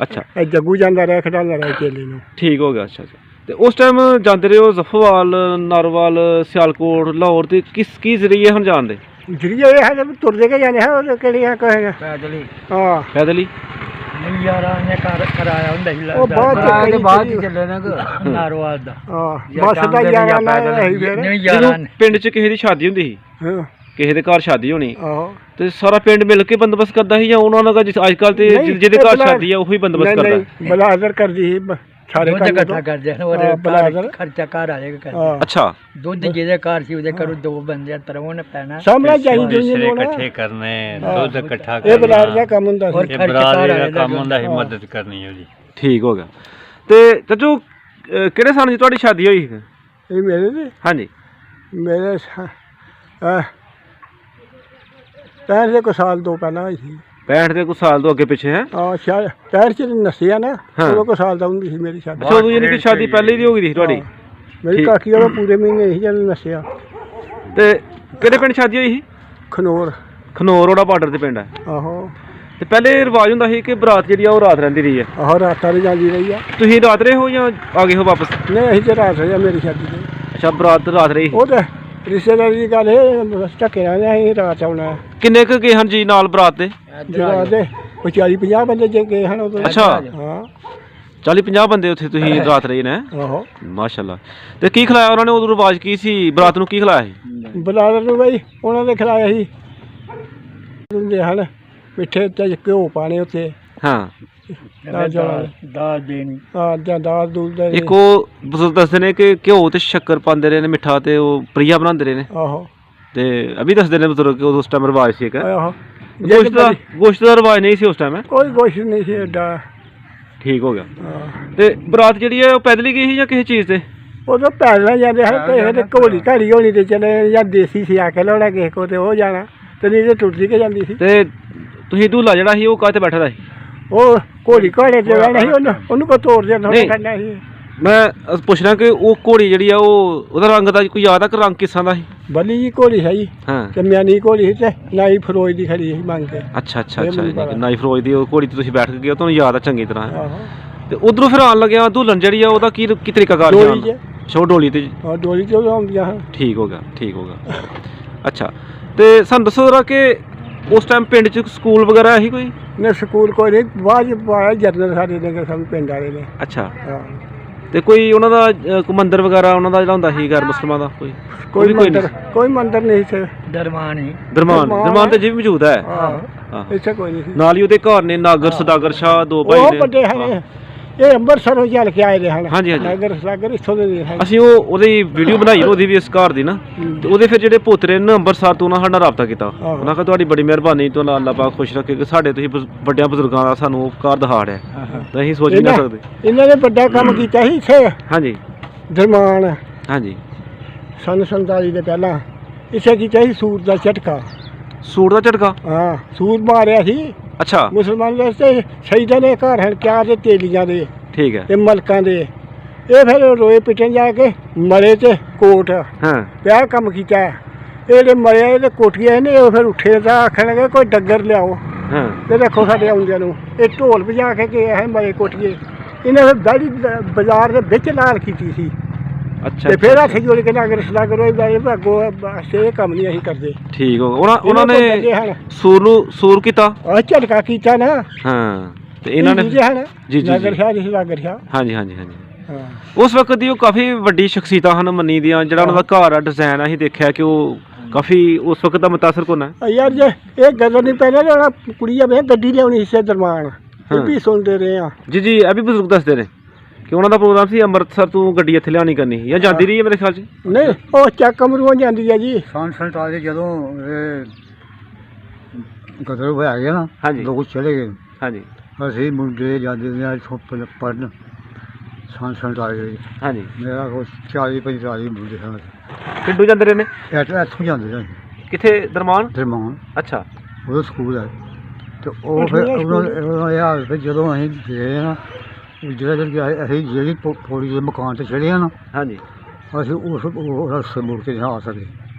ਅੱਛਾ, ਇਹ ਜੱਗੂ ਜਾਂਦਾ ਰਿਹਾ, ਖੜਾਉਂਦਾ ਰਿਹਾ ਚੇਲੇ ਨੂੰ। ਠੀਕ ਹੋ ਗਿਆ। ਅੱਛਾ ਅੱਛਾ। ਤੇ ਉਸ ਟਾਈਮ ਜਾਂਦੇ ਰਹੇ ਹੋ ਜ਼ਫਰਵਾਲ, ਨਾਰਵਾਲ, ਸਿਆਲਕੋਟ, ਲਾਹੌਰ ਤੇ ਕੀ ਜ਼ਰੀਏ ਹੁਣ ਜਾਣ ਦੇ? ਜਰੀਏ ਇਹ ਹੈ ਵੀ ਤੁਰਦੇ ਕੇ ਜਾਣੇ ਹੈ, ਉਹ ਕਿਹੜੀਆਂ ਕਹੇਗਾ ਪੈਦਲ ਹੀ। ਹਾਂ, ਪੈਦਲ ਹੀ? ਨਹੀਂ ਯਾਰ, ਉਹਨੇ ਕਰਾਇਆ ਹੁੰਦਾ ਸੀ। ਉਹ ਬਾਅਦ ਚ ਬਾਅਦ ਹੀ ਚੱਲੇ ਨਾ ਨਾਰਵਾਲ ਦਾ। ਹਾਂ, ਬੱਸ ਦਾ ਯਾਰਾਂ ਨਾਲ ਰਹੀ ਫਿਰ। ਨਹੀਂ ਜਦੋਂ ਯਾਰਾਂ ਪਿੰਡ 'ਚ ਕਿਸੇ ਦੀ ਸ਼ਾਦੀ ਹੁੰਦੀ ਸੀ, ਹਾਂ, ਕਿਸੇ ਦੇ ਘਰ ਸ਼ਾਦੀ ਹੋਣੀ, ਆਹੋ। ਤੇ ਸਾਰਾ ਪਿੰਡ ਮਿਲ ਕੇ ਬੰਦੋਬਸਤ ਕਰਦਾ ਸੀ ਜਾਂ ਉਹਨਾਂ ਦਾ ਅੱਜ ਕੱਲ ਤੇ ਜਿਹਦੇ ਘਰ ਸ਼ਾਦੀ ਆ ਉਹੀ ਬੰਦੋਬਸਤ ਕਰਦਾ? ਨਹੀਂ, ਬਲਾਦਰ ਕਰਦੀ ਸੀ ਸਾਰੇ ਦੁੱਧ ਇਕੱਠਾ ਕਰਦੇ ਹਨ, ਉਹਦੇ ਬਲਾਦਰ ਖਰਚਾ ਘਰ ਆ ਜਾਏਗਾ। ਹਾਂ, ਅੱਛਾ, ਦੁੱਧ ਜਿਹਦੇ ਘਰ ਸੀ ਉਹਦੇ ਘਰੋਂ 2 ਬੰਦੇ ਤਰਵਣ ਪੈਣਾ। ਸਾਹਮਣੇ ਚਾਹੀਦੀ ਦੂਸਰੇ ਦੁਨੀਆ ਨੂੰ ਇਕੱਠੇ ਕਰਨੇ, ਦੁੱਧ ਇਕੱਠਾ ਇਹ ਬਲਾਦਰ ਕਰਨਾ, ਦਾ ਕੰਮ ਹੁੰਦਾ ਸੀ। ਇਹ ਬਰਾਦਰੀ ਦਾ ਕੰਮ ਹੁੰਦਾ ਸੀ, ਮਦਦ ਕਰਨੀ ਉਹਦੀ। ਠੀਕ ਹੋ ਗਿਆ। ਤੇ ਚਾਚੂ ਕਿਹੜੇ ਸਾਲ 'ਚ ਤੁਹਾਡੀ ਸ਼ਾਦੀ ਹੋਈ? ਇਹ ਮੇਰੇ ਨੇ ਹਾਂਜੀ, ਮੇਰੇ 65 ਦੇ ਕੋ ਸਾਲ ਤੋਂ ਪਹਿਲਾਂ ਹੋਈ ਸੀ। 65 ਦੇ ਕੁਝ ਸਾਲ ਤੋਂ ਅੱਗੇ ਪਿੱਛੇ ਹੈ? ਹਾਂ, ਸ਼ਾਇਦ 65 ਚ ਨਸਿਆ ਨਾ, ਹਾਂ। ਉਹ ਕੋ ਸਾਲ ਦਾ ਹੁੰਦੀ ਸੀ ਮੇਰੀ ਸ਼ਾਦੀ। ਅੱਛਾ, ਉਦੋਂ ਯਾਨੀ ਕਿ ਸ਼ਾਦੀ ਪਹਿਲੇ ਦੀ ਹੋ ਗਈ ਸੀ ਤੁਹਾਡੀ? ਮੇਰੀ ਠੀਕ। ਕਾਕੀ ਉਹਦਾ ਪੂਰੇ ਮਹੀਨੇ ਸੀ ਜਦੋਂ ਨਸਿਆ। ਤੇ ਕਿਹੜੇ ਪਿੰਡ ਸ਼ਾਦੀ ਹੋਈ ਸੀ? ਖਨੌਰ। ਖਨੌਰ ਉਹਦਾ ਬਾਰਡਰ ਤੇ ਪਿੰਡ ਹੈ। ਆਹੋ ਤੇ ਪਹਿਲੇ ਰਿਵਾਜ ਹੁੰਦਾ ਸੀ ਕਿ ਬਰਾਤ ਜਿਹੜੀ ਆ ਉਹ ਰਾਤ ਰਹਿੰਦੀ ਰਹੀ ਹੈ। ਆਹੋ, ਰਾਤਾਂ ਦੀ ਜਾਂਦੀ ਰਹੀ ਆ। ਤੁਸੀਂ ਰਾਤ ਰਹੇ ਹੋ ਜਾਂ ਆ ਗਏ ਹੋ ਵਾਪਸ? ਨਹੀਂ, ਅਸੀਂ ਤੇ ਰਾਤ ਰਹੀ ਆ ਮੇਰੀ ਸ਼ਾਦੀ ਤੇ। ਅੱਛਾ, ਬਰਾਤ ਰਾਤ ਰਹੀ। ਉਹ ਤੇ ਰਿਸ਼ਤੇਦਾਰੀ ਦੀ ਗੱਲ ਇਹ ਢੱਕੇ ਰਹਿੰਦੇ, ਅਸੀਂ ਰਾਤ ਆਉਣਾ। ਕਿੰਨੇ ਕੁ ਗਏ ਹਨ ਜੀ ਨਾਲ ਬਰਾਤ ਦੇ? ਜਿਹੜਾ ਦੇ ਕੋਈ 40-50 ਬੰਦੇ ਜੇ ਗਏ ਹਨ ਉਦੋਂ। ਅੱਛਾ, ਹਾਂ, 40-50 ਬੰਦੇ ਉੱਥੇ ਤੁਸੀਂ ਰਾਤ ਰਹੇ ਨੇ? ਆਹੋ। ਮਾਸ਼ਾਅੱਲਾ। ਤੇ ਕੀ ਖਿਲਾਇਆ ਉਹਨਾਂ ਨੇ ਉਦੋਂ? ਰਿਵਾਜ ਕੀ ਸੀ ਬਰਾਤ ਨੂੰ, ਕੀ ਖਿਲਾਇਆ ਸੀ? ਬਲਾਦਰ ਨੂੰ ਬਈ ਉਹਨਾਂ ਨੇ ਖਿਲਾਇਆ ਸੀ, ਦਿੰਦੇ ਹਨ ਮਿੱਠੇ ਤੇ ਘਿਓ ਪਾਣੇ ਉੱਤੇ। ਹਾਂ, ਦਾਲ ਦੇਣੀ। ਹਾਂ, ਜਾਂ ਦਾਲ ਦੂਲ ਦੇ। ਇੱਕ ਉਹ ਬਜ਼ੁਰਗ ਦੱਸਦੇ ਨੇ ਕਿ ਘਿਓ ਤੇ ਸ਼ੱਕਰ ਪਾਉਂਦੇ ਰਹੇ ਨੇ ਮਿੱਠਾ, ਤੇ ਉਹ ਪ੍ਰਿਆ ਬਣਾਉਂਦੇ ਰਹੇ ਨੇ। ਆਹੋ ਤੇ ਅਭੀ ਦੱਸਦੇ ਨੇ ਬਜ਼ੁਰਗ ਕਿ ਉਦੋਂ ਉਸ ਟਾਈਮ ਰਿਵਾਜ ਸੀ ਇੱਕ ਆਹੋ। ਗੋਸ਼ਤ ਦਾ ਰਿਵਾਜ ਨਹੀਂ ਸੀ ਉਸ ਟਾਈਮ? ਕੋਈ ਕੁਛ ਨਹੀਂ ਸੀ ਏਡਾ। ਠੀਕ ਹੋ ਗਿਆ। ਹਾਂ, ਤੇ ਬਰਾਤ ਜਿਹੜੀ ਹੈ ਉਹ ਪੈਦਲ ਹੀ ਗਈ ਸੀ ਜਾਂ ਕਿਸੇ ਚੀਜ਼ ਤੇ? ਉਦੋਂ ਪੈਦਲ ਜਾਂਦੇ ਹਨ, ਕਿਸੇ ਦੇ ਘੋੜੀ ਘਾੜੀ ਹੋਣੀ ਤੇ ਚਲੇ, ਜਾਂ ਦੇਸੀ ਸਿਆ ਕੇ ਲਾਉਣਾ ਕਿਸੇ ਕੋ ਤੇ ਉਹ ਜਾਣਾ, ਤੇ ਨਹੀਂ ਤੇ ਟੁੱਟਦੀ ਕੇ ਜਾਂਦੀ ਸੀ। ਤੇ ਤੁਸੀਂ ਦੂਲਾ ਜਿਹੜਾ ਸੀ ਉਹ ਕਾਹ ਤੇ ਬੈਠਾ ਦਾ ਸੀ? ਉਹ ਘੋੜੀ ਘਾੜੇ ਤੇ ਰਹਿਣਾ ਸੀ, ਉਹਨੂੰ ਕੋ ਤੋੜ ਦੇ ਥੋੜਾ ਨਹੀਂ। ਕਰਨਾ ਸੀ। ਮੈਂ ਪੁੱਛਣਾ ਕਿ ਉਹ ਘੋੜੀ ਜਿਹੜੀ ਆ ਉਹਦਾ ਰੰਗ ਦਾ ਕੋਈ ਯਾਦ ਆ ਕਿ ਰੰਗ ਕਿਸਾਂ ਦਾ ਸੀ? ਬੱਲੀ ਜੀ ਘੋੜੀ ਸੀ ਹਾਂ, ਤੇ ਮਿਆਨੀ ਘੋੜੀ ਸੀ ਤੇ ਨਾਈ ਫਰੋਜ਼ ਦੀ ਖੜੀ ਸੀ ਮੰਗ ਕੇ। ਅੱਛਾ ਅੱਛਾ ਇਹ ਅੱਛਾ। ਮੈਨੂੰ ਪਤਾ। ਨਾਈ ਫਰੋਜ਼ ਦੀ ਉਹ ਘੋੜੀ ਤੇ ਤੁਸੀਂ ਬੈਠ ਕੇ ਗਏ, ਤੁਹਾਨੂੰ ਯਾਦ ਆ ਚੰਗੀ ਤਰ੍ਹਾਂ? ਆਹੋ, ਤੇ ਉਧਰੋਂ ਫਿਰ ਆਉਣ ਲੱਗਿਆ ਦੁਲਹਨ ਜਿਹੜੀ ਆ ਉਹਦਾ ਕੀ ਤਰੀਕਾ ਕਾਰ ਡੋਲੀ ਸੀ? 'ਚ। ਸ਼ੋ ਡੋਲੀ ਤੇ? ਹਾਂ, ਡੋਲੀ ਤੇ ਆਉਂਦੀਆਂ ਹਨ। ਠੀਕ ਹੋ ਗਿਆ, ਠੀਕ ਹੋ ਗਿਆ। ਅੱਛਾ, ਤੇ ਸਾਨੂੰ ਦੱਸੋ ਜ਼ਰਾ ਕਿ ਉਸ ਟਾਈਮ ਪਿੰਡ 'ਚ ਸਕੂਲ ਵਗੈਰਾ ਹੈ ਕੋਈ? ਨੇ ਸਕੂਲ ਕੋਈ ਨਹੀਂ, ਬਾਅਦ ਚ ਪਾਇਆ ਜਰਨਲ ਸਾਡੇ ਨੇ ਸਾਨੂੰ ਪਿੰਡ ਵਾਲੇ ਨੇ। ਅੱਛਾ, ਹਾਂ, ਤੇ ਕੋਈ ਉਹਨਾਂ ਦਾ ਕੋਈ ਮੰਦਿਰ ਵਗੈਰਾ ਉਹਨਾਂ ਦਾ ਜਿਹੜਾ ਹੁੰਦਾ ਸੀ ਗੈਰ ਮੁਸਲਮਾਨ ਦਾ ਕੋਈ? ਕੋਈ ਮੰਦਰ ਨਹੀਂ ਸੀ। ਦਰਮਾਨ ਹੀ। ਦਰਮਾਨ ਤੇ ਜੀ ਵੀ ਮੌਜੂਦ ਹੈ। ਹਾਂ, ਹਾਂ, ਇੱਥੇ ਕੋਈ ਨਹੀਂ ਸੀ। ਨਾਲ ਹੀ ਉਹਦੇ ਘਰ ਨੇ ਨਾਗਰ ਸਦਾਗਰ ਸ਼ਾਹ, ਦੋ ਭਾਈ ਉਹ ਨੇ। ਵੱਡੇ ਹਨ, ਇਹ ਅੰਮ੍ਰਿਤਸਰੋਂ ਚੱਲ ਕੇ ਆਏ ਦੇ ਹਨ। ਹਾਂਜੀ, ਹਾਂਜੀ। ਨਾਗਰ ਇੱਥੋਂ ਦੇ ਹਨ। ਅਸੀਂ ਉਹਦੀ ਵੀਡੀਓ ਬਣਾਈ ਉਹਦੀ ਵੀ ਇਸ ਘਰ ਦੀ ਨਾ, ਤੇ ਉਹਦੇ ਫਿਰ ਜਿਹੜੇ ਪੋਤਰੇ ਨੇ ਅੰਮ੍ਰਿਤਸਰ ਤੋਂ ਉਹਨਾਂ ਨਾਲ ਰਾਬਤਾ ਕੀਤਾ। ਆਹੋ। ਉਹਨਾਂ ਕਿਹਾ ਤੁਹਾਡੀ ਬੜੀ ਮਿਹਰਬਾਨੀ, ਤੋਂ ਅੱਲਾਹ ਪਾਕ ਖੁਸ਼ ਰੱਖੇ ਕਿ ਸਾਡੇ ਤੁਸੀਂ ਵੱਡਿਆਂ ਬਜ਼ੁਰਗਾਂ ਦਾ ਸਾਨੂੰ ਉਹ ਘਰ ਦਿਖਾ ਰਿਹਾ, ਤਾਂ ਅਸੀਂ ਸੋਚ ਵੀ ਨਾ ਸਕਦੇ। ਇਹਨਾਂ ਨੇ ਵੱਡਾ ਕੰਮ ਕੀਤਾ ਸੀ ਇੱਥੇ ਹਾਂਜੀ ਦਰਮਾਨ, ਹਾਂਜੀ। ਸੰਨ 47 ਦੇ ਪਹਿਲਾਂ ਇੱਥੇ ਕੀਤਾ ਸੀ ਸੂਰ ਦਾ ਝਟਕਾ। ਸੂਟ ਦਾ ਝਟਕਾ? ਹਾਂ, ਸੂਰ ਮਾਰਿਆ ਸੀ ਅੱਛਾ, ਮੁਸਲਮਾਨ ਵਾਸਤੇ। ਸ਼ਹੀਦਾਂ ਦੇ ਘਰ ਹਨ ਕਿਆ ਦੇ ਤੇਲੀਆਂ ਦੇ ਠੀਕ ਹੈ। ਤੇ ਮਲਕਾਂ ਦੇ। ਇਹ ਫਿਰ ਰੋਏ ਪਿੱਟਣ ਜਾ ਕੇ ਮਰੇ ਤੇ ਕੋਟ ਹਾਂ, ਪਿਆ ਕੰਮ ਕੀਤਾ। ਇਹ ਜਿਹੜੇ ਮਰਿਆ ਇਹਦੇ ਕੋਟੀਆਂ ਨੇ, ਉਹ ਫਿਰ ਉੱਠੇ ਤਾਂ ਆਖਣ ਲੱਗੇ ਕੋਈ ਡੱਗਰ ਲਿਆਓ। ਹਾਂ, ਤੇ ਦੇਖੋ ਸਾਡੇ ਆਉਂਦਿਆਂ ਨੂੰ ਇਹ ਢੋਲ ਵਜਾ ਕੇ ਗਏ ਹੈ ਮਰੇ ਕੋਟੀਏ। ਇਹਨੇ ਫਿਰ ਦਾੜੀ ਬਾਜ਼ਾਰ ਦੇ ਵਿੱਚ ਲਾਲ ਕੀਤੀ ਸੀ। ਅੱਛਾ ਤੇ ਫਿਰ ਹੱਥ ਜੋੜ ਕੇ ਨਾ ਰਸਲਾ ਕਰੋ ਇਹ ਅੱਗੋਂ ਇਹ ਕੰਮ ਨਹੀਂ ਅਸੀਂ ਕਰਦੇ। ਠੀਕ ਹੋ ਗਿਆ। ਉਹਨਾਂ ਕਹਿੰਦੇ ਹਨ। ਨੇ ਸੂਰ ਕੀਤਾ। ਆ ਝਟਕਾ ਕੀਤਾ ਨਾ। ਹਾਂ ਤੇ ਇਹਨਾਂ ਨੇ ਜੀ ਨਗਰ ਸ਼ਾਹ ਜਿਸ ਨਗਰ ਸ਼ਾਹ। ਹਾਂਜੀ ਹਾਂਜੀ ਹਾਂਜੀ। ਹਾਂ ਉਸ ਵਕਤ ਦੀ ਉਹ ਕਾਫੀ ਵੱਡੀ ਸ਼ਖਸੀਅਤਾਂ ਹਨ ਮੰਨੀ ਦੀਆਂ। ਜਿਹੜਾ ਉਹਨਾਂ ਦਾ ਘਰ ਆ ਡਿਜ਼ਾਈਨ ਅਸੀਂ ਦੇਖਿਆ ਕਿ ਉਹ ਕਾਫੀ ਉਸ ਵਕਤ ਦਾ ਮੁਤਾਸਰ ਕੋਣ ਹੈ ਯਾਰ ਜੇ ਇਹ ਗਦਰ ਨਹੀਂ ਪਹਿਲਾਂ ਜਿਹੜਾ ਕੁੜੀ ਆ ਵੇ ਗੱਡੀ ਲਿਆਉਣੀ ਹਿੱਸੇ ਦਰਮਾਨ ਇਹ ਵੀ ਸੁਣਦੇ ਰਹੇ ਆ। ਜੀ ਜੀ ਇਹ ਵੀ ਬਜ਼ੁਰਗ ਦੱਸਦੇ ਨੇ ਕਿ ਉਹਨਾਂ ਦਾ ਪ੍ਰੋਗਰਾਮ ਸੀ ਅੰਮ੍ਰਿਤਸਰ ਤੋਂ ਗੱਡੀ ਇੱਥੇ ਲਿਆਉਣੀ ਕਰਨੀ ਜਾਂ ਜਾਂਦੀ ਰਹੀ ਹੈ ਮੇਰੇ ਖਿਆਲ 'ਚ। ਨਹੀਂ ਉਹ ਚੱਕ ਕਮਰੂਆਂ ਜਾਂਦੀ ਆ ਜੀ। ਸੰਤਾਲੀ ਜਦੋਂ ਇਹ ਗਦਰ ਹੋਇਆ ਗਿਆ ਨਾ। ਹਾਂਜੀ ਲੋਕ ਚਲੇ ਗਏ। ਹਾਂਜੀ ਅਸੀਂ ਮੁੰਡੇ ਜਾਂਦੇ ਨੇ ਪੜ੍ਹਨ ਸੰਤਾਲੀ। ਹਾਂਜੀ ਮੇਰਾ ਕੁਛ 40-45 ਮੁੰਡੇ ਸਨ। ਪਿੰਡੋਂ ਜਾਂਦੇ ਰਹੇ ਨੇ ਇੱਥੋਂ ਜਾਂਦੇ ਸਨ। ਕਿੱਥੇ ਦਰਮਾਨ? ਦਰਮਾਨ ਅੱਛਾ ਉਹਦਾ ਸਕੂਲ ਹੈ ਤੇ ਉਹ ਫਿਰ ਉਹਨਾਂ ਇਹ ਹਾਲ ਫਿਰ ਜਦੋਂ ਅਸੀਂ ਗਏ ਨਾ ਜਿਹੜਾ ਅਸੀਂ ਜਿਹੜੀ ਪੌੜੀ ਦੇ ਮਕਾਨ 'ਤੇ ਚੜ੍ਹੇ ਆ ਨਾ। ਹਾਂਜੀ ਅਸੀਂ ਉਸ ਰਸਤੇ ਮੁੜ ਕੇ ਨਹੀਂ ਆ ਸਕੇ।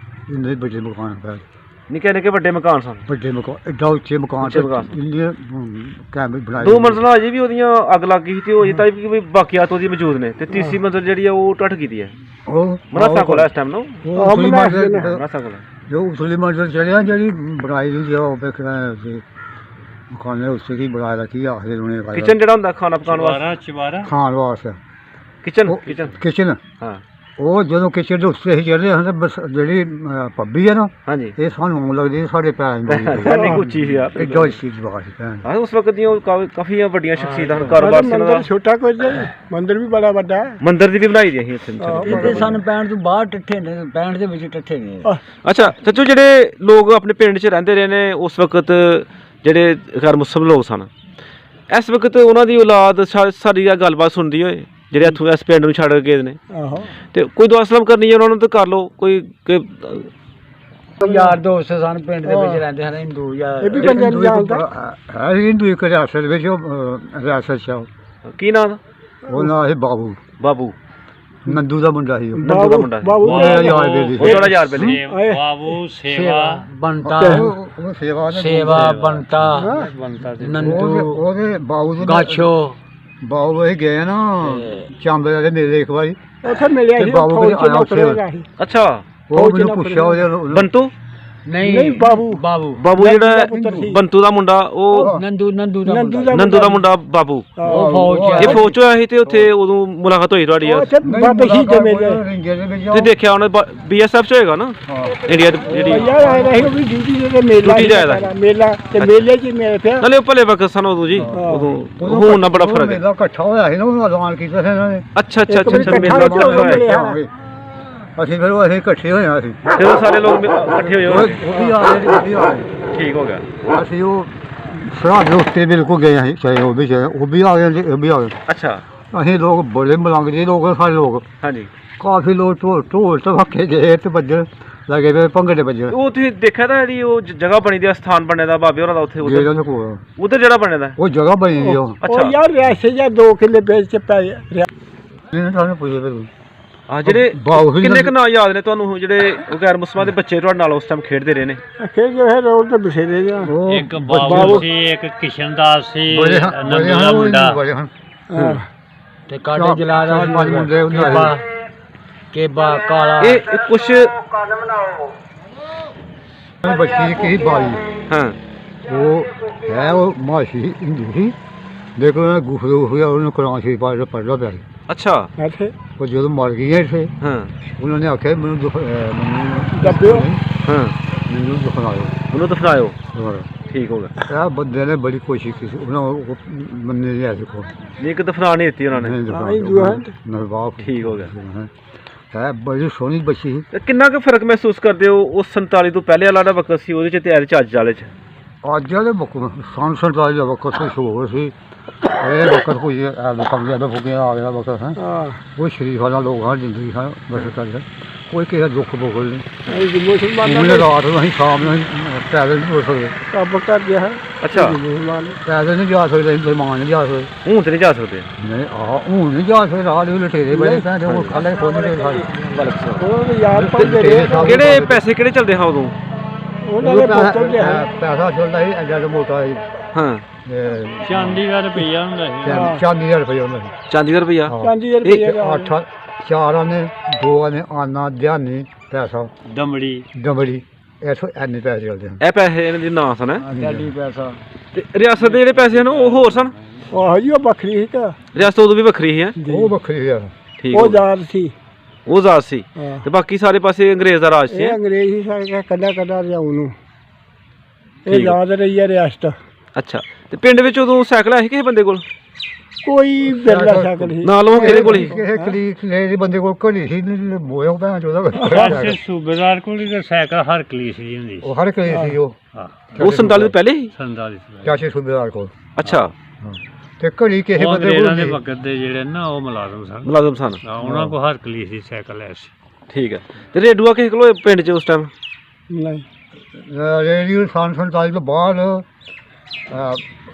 ਇੰਨੇ ਵੱਡੇ ਮਕਾਨ ਪੈ ਨਿੱਕੇ ਨਿੱਕੇ ਵੱਡੇ ਮਕਾਨ ਸਨ। ਵੱਡੇ ਮਕਾਨ ਐਡਾ ਉੱਚੇ ਮਕਾਨ ਇੰਨੇ ਕੈਮਰੇ ਬਣਾਏ। 2 ਮੰਜ਼ਲਾਂ ਅਜੇ ਵੀ ਉਹਦੀਆਂ ਅੱਗ ਲੱਗ ਗਈ ਸੀ ਤੇ ਉਹ ਅਜੇ ਤੱਕ ਵੀ ਬਾਕੀਆਤ ਉਹਦੀ ਮੌਜੂਦ ਨੇ ਤੇ ਤੀਸਰੀ ਮੰਜ਼ਲ ਜਿਹੜੀ ਆ ਉਹ ਟੱਟ ਗਈ ਹੈ। ਉਹ ਮਨਾਸਾ ਕੋਲ ਇਸ ਟਾਈਮ ਨੂੰ ਮਨਾਸਾ ਕੋਲ ਜੋ ਉਸਲੀ ਮੰਜ਼ਲ ਚੜਿਆ ਜਿਹੜੀ ਬਣਾਈ ਦੀ ਉਹ ਵੇਖਣਾ ਮਕਾਨ ਨੇ ਉਸੇ ਕੀ ਬਣਾਇਆ ਕੀ ਆਖਦੇ ਉਹਨੇ ਕਿਚਨ ਜਿਹੜਾ ਹੁੰਦਾ ਖਾਣਾ ਪਕਾਉਣ ਵਾਸਤੇ ਖਾਣ ਵਾਸਤੇ ਕਿਚਨ ਹਾਂ। ਉਹ ਜਦੋਂ ਕਿਚਨ ਦੇ ਉੱਤੇ ਹੀ ਚੜ੍ਹਦੇ ਹਨ ਬਸ ਜਿਹੜੀ ਪੱਬੀ ਹੈ ਨਾ। ਹਾਂਜੀ ਇਹ ਸਾਨੂੰ ਲੱਗਦੀ ਸਾਡੇ ਪੈਰਾਂ ਦੀ ਇੰਨੀ ਉੱਚੀ ਸੀ ਯਾਰ। ਐਡਾ ਉੱਚੀ ਜਗ੍ਹਾ ਸੀ ਭੈਣ। ਹਾਂ ਉਸ ਵਕਤ ਦੀਆਂ ਕਾਫੀ ਵੱਡੀਆਂ ਸ਼ਖਸੀਅਤਾਂ ਹਨ। ਕਾਰੋਬਾਰ ਸੀ ਮੰਦਰ ਛੋਟਾ ਕੁਝ ਮੰਦਰ ਵੀ ਬੜਾ ਵੱਡਾ ਹੈ। ਮੰਦਰ ਦੀ ਵੀ ਬਣਾਈ ਦੀ ਅਸੀਂ ਇੱਥੇ ਇੱਥੇ ਸਾਨੂੰ ਪੈਣ ਤੋਂ ਬਾਹਰ ਟੱਠੇ ਨੇ ਪੈਣ ਦੇ ਵਿੱਚ ਟੱਠੇ ਨੇ। ਅੱਛਾ ਚਾਚੂ ਜਿਹੜੇ ਲੋਕ ਆਪਣੇ ਪਿੰਡ 'ਚ ਰਹਿੰਦੇ ਰਹੇ ਨੇ ਉਸ ਵਕਤ ਜਿਹੜੇ ਗੈਰ ਮੁਸਲਿਮ ਲੋਕ ਸਨ ਇਸ ਵਕਤ ਉਹਨਾਂ ਦੀ ਔਲਾਦ ਸਾਡੀ ਗੱਲਬਾਤ ਸੁਣਦੀ ਹੋਏ ਜਿਹੜੇ ਇੱਥੋਂ ਇਸ ਪਿੰਡ ਨੂੰ ਛੱਡ ਕੇ ਗਏ ਨੇ ਤੇ ਕੋਈ ਦੁਆ ਸਲਾਮ ਕਰਨੀ ਹੈ ਉਹਨਾਂ ਨੂੰ ਤਾਂ ਕਰ ਲਓ। ਕੋਈ ਯਾਰ ਦੋਸਤ ਸਨ ਪਿੰਡ ਦੇ ਵਿੱਚ ਰਹਿੰਦੇ ਹਨ ਹਿੰਦੂ ਜਾਂ ਇਹ ਵੀ ਬੰਦੇ ਨੂੰ ਜਾਣਦਾ ਹੈ ਹਿੰਦੂ ਇੱਕ ਰਿਆਸਤ ਵਿੱਚ ਰਿਆਸਤ ਚ ਕੀ ਨਾਂ ਦਾ ਉਹ ਨਾਂ ਹੈ ਬਾਬੂ ਨੰਦੂ ਦਾ ਮੁੰਡਾ ਸੀ। ਨੰਦੂ ਦਾ ਮੁੰਡਾ ਬਾਬੂ ਉਹ ਥੋੜਾ ਯਾਰ ਬੇਲੀ ਬਾਬੂ ਸੇਵਾ ਬੰਟਾ ਉਹ ਸੇਵਾ ਬੰਟਾ ਨੰਦੂ ਉਹਦੇ ਬਾਬੂ ਦੇ ਗਾਛੋ ਬਾਬੂ ਇਹ ਗਏ ਨਾ ਚਾਂਬੇ ਦੇ ਮੇਲੇ ਇੱਕ ਵਾਰੀ ਉੱਥੇ ਮਿਲਿਆ ਸੀ। ਬਾਬੂ ਆਇਆ ਅੱਛਾ ਉਹ ਮੈਨੂੰ ਪੁੱਛਿਆ ਉਹਦੇ ਬੰਤੂ ਨਹੀਂ ਬਾਬੂ ਜਿਹੜਾ ਬੰਤੂ ਦਾ ਮੁੰਡਾ ਉਹ ਨੰਦੂ ਦਾ ਮੁੰਡਾ ਬਾਬੂ ਇਹ ਫੌਜ ਚ ਹੋਇਆ ਸੀ ਤੇ ਉੱਥੇ ਉਦੋਂ ਮੁਲਾਕਾਤ ਹੋਈ ਤੁਹਾਡੀ ਤੇ ਦੇਖਿਆ ਉਹਨੇ BSF ਚ ਹੋਏਗਾ ਨਾ ਇੰਡੀਆ ਮੇਲਾ ਤੇ ਮੇਲੇ ਚ ਮੇਰੇ ਪਿਆ ਨਾਲੇ ਉਹ ਭਲੇ ਵਕਤ ਸਨ ਉਦੋਂ ਜੀ ਉਦੋਂ ਹੁਣ ਨਾ ਬੜਾ ਫਰਕ ਹੈ। ਇਕੱਠਾ ਹੋਇਆ ਸੀ ਨਾ ਉਹ ਐਲਾਨ ਕੀਤਾ ਸੀ ਇਹਨਾਂ ਨੇ। ਅੱਛਾ ਮੇਲਾ ਅਸੀਂ ਫਿਰ ਅਸੀਂ ਇਕੱਠੇ ਹੋਏ ਹਾਂ। ਅਸੀਂ ਜਦੋਂ ਸਾਰੇ ਲੋਕ ਇਕੱਠੇ ਹੋਏ ਉਹ ਵੀ ਆ ਗਏ ਠੀਕ ਹੋ ਗਿਆ। ਅਸੀਂ ਉਹ ਸਰਹੱਦ ਉੱਤੇ ਬਿਲਕੁਲ ਗਏ ਅਸੀਂ ਚਾਹੇ ਉਹ ਵੀ ਆ ਗਏ ਉਹ ਵੀ ਆ ਗਏ। ਅੱਛਾ ਅਸੀਂ ਲੋਕ ਬੜੇ ਮਲੰਗ ਜਿਹੇ ਲੋਕ ਸਾਰੇ ਲੋਕ ਹਾਂਜੀ ਕਾਫੀ ਲੋਕ ਢੋਲ ਧਮਾਕੇ ਗਏ ਤੇ ਵੱਜਣ ਲੱਗੇ ਪਏ ਭੰਗੜੇ ਵੱਜਣ। ਉਹ ਤੁਸੀਂ ਦੇਖਿਆ ਤਾਂ ਜਿਹੜੀ ਉਹ ਜਗ੍ਹਾ ਬਣੀ ਦੀ ਸਥਾਨ ਬਣਿਆ ਦਾ ਬਾਬੇ ਹੋਰਾਂ ਦਾ ਉੱਥੇ ਉਧਰ ਜਿਹੜਾ ਬਣਿਆ ਦਾ ਉਹ ਜਗ੍ਹਾ ਬਣੀ ਦੀ ਉਹ ਯਾਰ ਰਿਆਸੇ ਜਾਂ 2 ਕਿੱਲੇ ਵੇਚ ਚ ਪੈ ਸਾਨੂੰ ਪੁੱਛੇ ਫਿਰ ਆ ਜਿਹੜੇ ਕਿੰਨੇ ਕੁ ਨਾਂ ਯਾਦ ਨੇ ਤੁਹਾਨੂੰ ਜਿਹੜੇ ਗੈਰ ਮੁਸਲਮਾਨ ਦੇ ਬੱਚੇ ਤੁਹਾਡੇ ਨਾਲ ਉਸ ਟਾਈਮ ਖੇਡਦੇ ਰਹੇ ਨੇ? ਖੇਡ ਜੋ ਹੈ ਰੋਡ ਤੇ ਬਸੇਰੇ ਜਾਂ ਇੱਕ ਬਾਬੂ ਸੀ ਇੱਕ ਕਿਸ਼ਨਦਾਸ ਸੀ ਨੰਦੂ ਦਾ ਮੁੰਡਾ ਤੇ ਕਾਟੇ ਜਲਾ ਦਾ ਮੁੰਡੇ ਉਹਨਾਂ ਕੇਬਾ ਕਾਲਾ ਇਹ ਕੁਛ ਬੱਚੀ ਕੀ ਬਾਈ ਹਾਂ ਉਹ ਹੈ ਉਹ ਮਾਸ਼ੀ ਹਿੰਦੂ ਸੀ ਦੇਖੋ ਗੁਫਰੂ ਹੋਇਆ ਉਹਨੂੰ ਕੁਰਾਨ ਸ਼ਰੀਫ ਪੜ੍ਹਦਾ ਪਿਆ। ਅੱਛਾ ਉਹ ਜਦੋਂ ਮਰ ਗਈ ਇੱਥੇ ਹਾਂ ਉਹਨਾਂ ਨੇ ਆਖਿਆ ਮੈਨੂੰ ਦੱਬਿਓ ਹਾਂ ਮੈਨੂੰ ਦਫਨਾਇਓ ਉਹਨੂੰ ਦਫਨਾਇਓ ਠੀਕ ਹੋ ਗਿਆ। ਇਹ ਬੰਦੇ ਨੇ ਬੜੀ ਕੋਸ਼ਿਸ਼ ਕੀਤੀ ਉਹਨਾਂ ਮੰਨੇ ਲਿਆ ਦੇਖੋ ਨਹੀਂ ਇੱਕ ਦਫਨਾ ਨਹੀਂ ਦਿੱਤੀ ਉਹਨਾਂ ਨੇ ਨਰਵਾਬ ਠੀਕ ਹੋ ਗਿਆ। ਹੈ ਬੜੀ ਸੋਹਣੀ ਬੱਚੀ। ਕਿੰਨਾ ਕੁ ਫਰਕ ਮਹਿਸੂਸ ਕਰਦੇ ਹੋ ਉਸ 47 ਤੋਂ ਪਹਿਲੇ ਵਾਲਾ ਵਕਤ ਸੀ ਉਹਦੇ ਚ ਤੇ ਅੱਜ ਵਾਲੇ ਚ? ਅੱਜ ਵਾਲੇ ਸੰਨ 47 ਦਾ ਵਕਤ ਕੁਛ ਹੋਰ ਸੀ। ਇਹ ਵਕਤ ਕੋਈ ਕਮਜ਼ੋਰ ਦਾ ਫੁਕਿਆ ਆ ਗਿਆ ਵਕਤ ਹੈ ਉਹ ਸ਼ਰੀਫ ਵਾਲਾ ਲੋਕ ਹਾਂ ਜ਼ਿੰਦਗੀ ਹੈ ਬਸ ਕਰ ਕੋਈ ਕਿਸੇ ਦੁੱਖ ਬੋਲ ਨਹੀਂ। ਮੁਸਲਮਾਨ ਰਾਤ ਨੂੰ ਅਸੀਂ ਸ਼ਾਮ ਨੂੰ ਪੈਦਲ ਨਹੀਂ ਹੋ ਸਕਦੇ ਕੰਮ ਕਰ ਗਿਆ ਹੈ। ਅੱਛਾ ਪੈਦਲ ਨਹੀਂ ਜਾ ਸਕਦੇ ਮੁਸਲਮਾਨ ਨਹੀਂ ਜਾ ਸਕਦੇ ਹੁਣ ਤੇ ਨਹੀਂ ਜਾ ਸਕਦੇ ਨਹੀਂ ਹੁਣ ਨਹੀਂ ਜਾ ਸਕਦੇ ਰਾਹ ਦੇ ਲਟੇਰੇ ਬੜੇ ਕਹਿੰਦੇ ਉਹ ਖਾਲੇ ਖੋਲ੍ਹਦੇ ਕਿਹੜੇ ਪੈਸੇ ਕਿਹੜੇ ਚੱਲਦੇ ਹਾਂ ਉਦੋਂ? ਪੈਸਾ ਚੱਲਦਾ ਸੀ ਐਡਾ ਮੋਟਾ ਸੀ। ਹਾਂ ਚਾਂਦੀ ਦਾ ਰੁਪਈਆ ਹੁੰਦਾ ਸੀ। ਚਾਂਦੀ ਦਾ ਰੁਪਈਆ ਹੁੰਦਾ ਸੀ। ਚਾਂਦੀ ਦਾ ਰੁਪਈਆ 50 ਰੁਪਏ 4 ਆਨੇ 2 ਆਨੇ ਆਨਾ ਦਿਹਾਨੀ ਪੈਸਾ ਦਮੜੀ ਦਮੜੀ ਇੱਥੋਂ ਇੰਨੇ ਪੈਸੇ ਚੱਲਦੇ ਹਨ ਇਹ ਪੈਸੇ ਇਹਨਾਂ ਦੇ ਨਾਂ ਸਨ ਹੈਂ? ਹਾਂਜੀ ਪੈਸਾ ਤੇ ਰਿਆਸਤ ਦੇ ਜਿਹੜੇ ਪੈਸੇ ਹਨ ਉਹ ਹੋਰ ਸਨ? ਆਹ ਜੀ ਉਹ ਵੱਖਰੀ ਸੀ ਕਿ ਰਿਆਸਤ ਉਦੋਂ ਵੀ ਵੱਖਰੀ ਸੀ ਹੈ? ਉਹ ਵੱਖਰੀ ਆ ਠੀਕ ਉਹ ਹੋ ਗਿਆ। ਯਾਦ ਸੀ ਉਹ ਆਜ਼ਾਦ ਸੀ ਹਾਂ। ਤੇ ਬਾਕੀ ਸਾਰੇ ਪਾਸੇ ਅੰਗਰੇਜ਼ ਦਾ ਰਾਜ ਸੀ ਇਹ ਹੈਂ? ਅੰਗਰੇਜ਼ ਹੀ ਸਾਰੇ ਕੱਢਾ ਕੱਢਾ ਲਿਆਉਣ ਨੂੰ ਇਹ ਠੀਕ ਆ। ਯਾਦ ਰਹੀ ਹੈ ਰਿਆਸਤ ਅੱਛਾ ਤੇ ਪਿੰਡ ਵਿੱਚ ਉਦੋਂ ਸਾਈਕਲ ਹੈ ਸੀ ਕਿਸੇ ਬੰਦੇ ਕੋਲ? ਕੋਈ ਬਿਰਲਾ ਸ਼ਕਲ ਸੀ ਨਾਲ ਉਹ ਕਿਹਦੇ ਕੋਲ ਸੀ? ਕਿਸੇ ਕਲੀਕ ਨੇ ਬੰਦੇ ਕੋਲ ਘੜੀ ਸੀ ਮੋਇਆ ਭੈਣ ਚੋਦਾ ਵੈਸੇ ਸੂਬੇਦਾਰ ਕੋਲ ਹੀ ਤਾਂ ਸਾਈਕਲ ਹਰ ਕਲੀਸ ਦੀ ਹੁੰਦੀ ਸੀ। ਉਹ ਹਰ ਕਲੀ ਸੀ ਉਹ ਹਾਂ ਉਹ 47 ਤੋਂ ਪਹਿਲੇ ਹੀ? 47 ਚਾਚੇ ਸੂਬੇਦਾਰ ਕੋਲ ਅੱਛਾ ਤੇ ਘੜੀ ਕਿਸੇ ਉਹ ਬੰਦੇ ਅੰਗਰੇਜ਼ਾਂ ਕੋਲ ਦੇ ਨਹੀਂ। ਵਕਤ ਦੇ ਜਿਹੜੇ ਨਾ ਉਹ ਮੁਲਾਜ਼ਮ ਸਨ ਮੁਲਾਜ਼ਮ ਸਨ। ਹਾਂ, ਉਹਨਾਂ ਕੋਲ ਹਰ ਕਲੀਸ ਦੀ ਸਾਈਕਲ ਐ ਸੀ। ਠੀਕ ਹੈ ਤੇ ਰੇਡੂਆ ਕਿਸੇ ਕੋਲ ਹੋਏ ਪਿੰਡ 'ਚ ਉਸ ਟਾਈਮ? ਨਹੀਂ ਰੇਡੀਓ 47 ਤੋਂ ਬਾਅਦ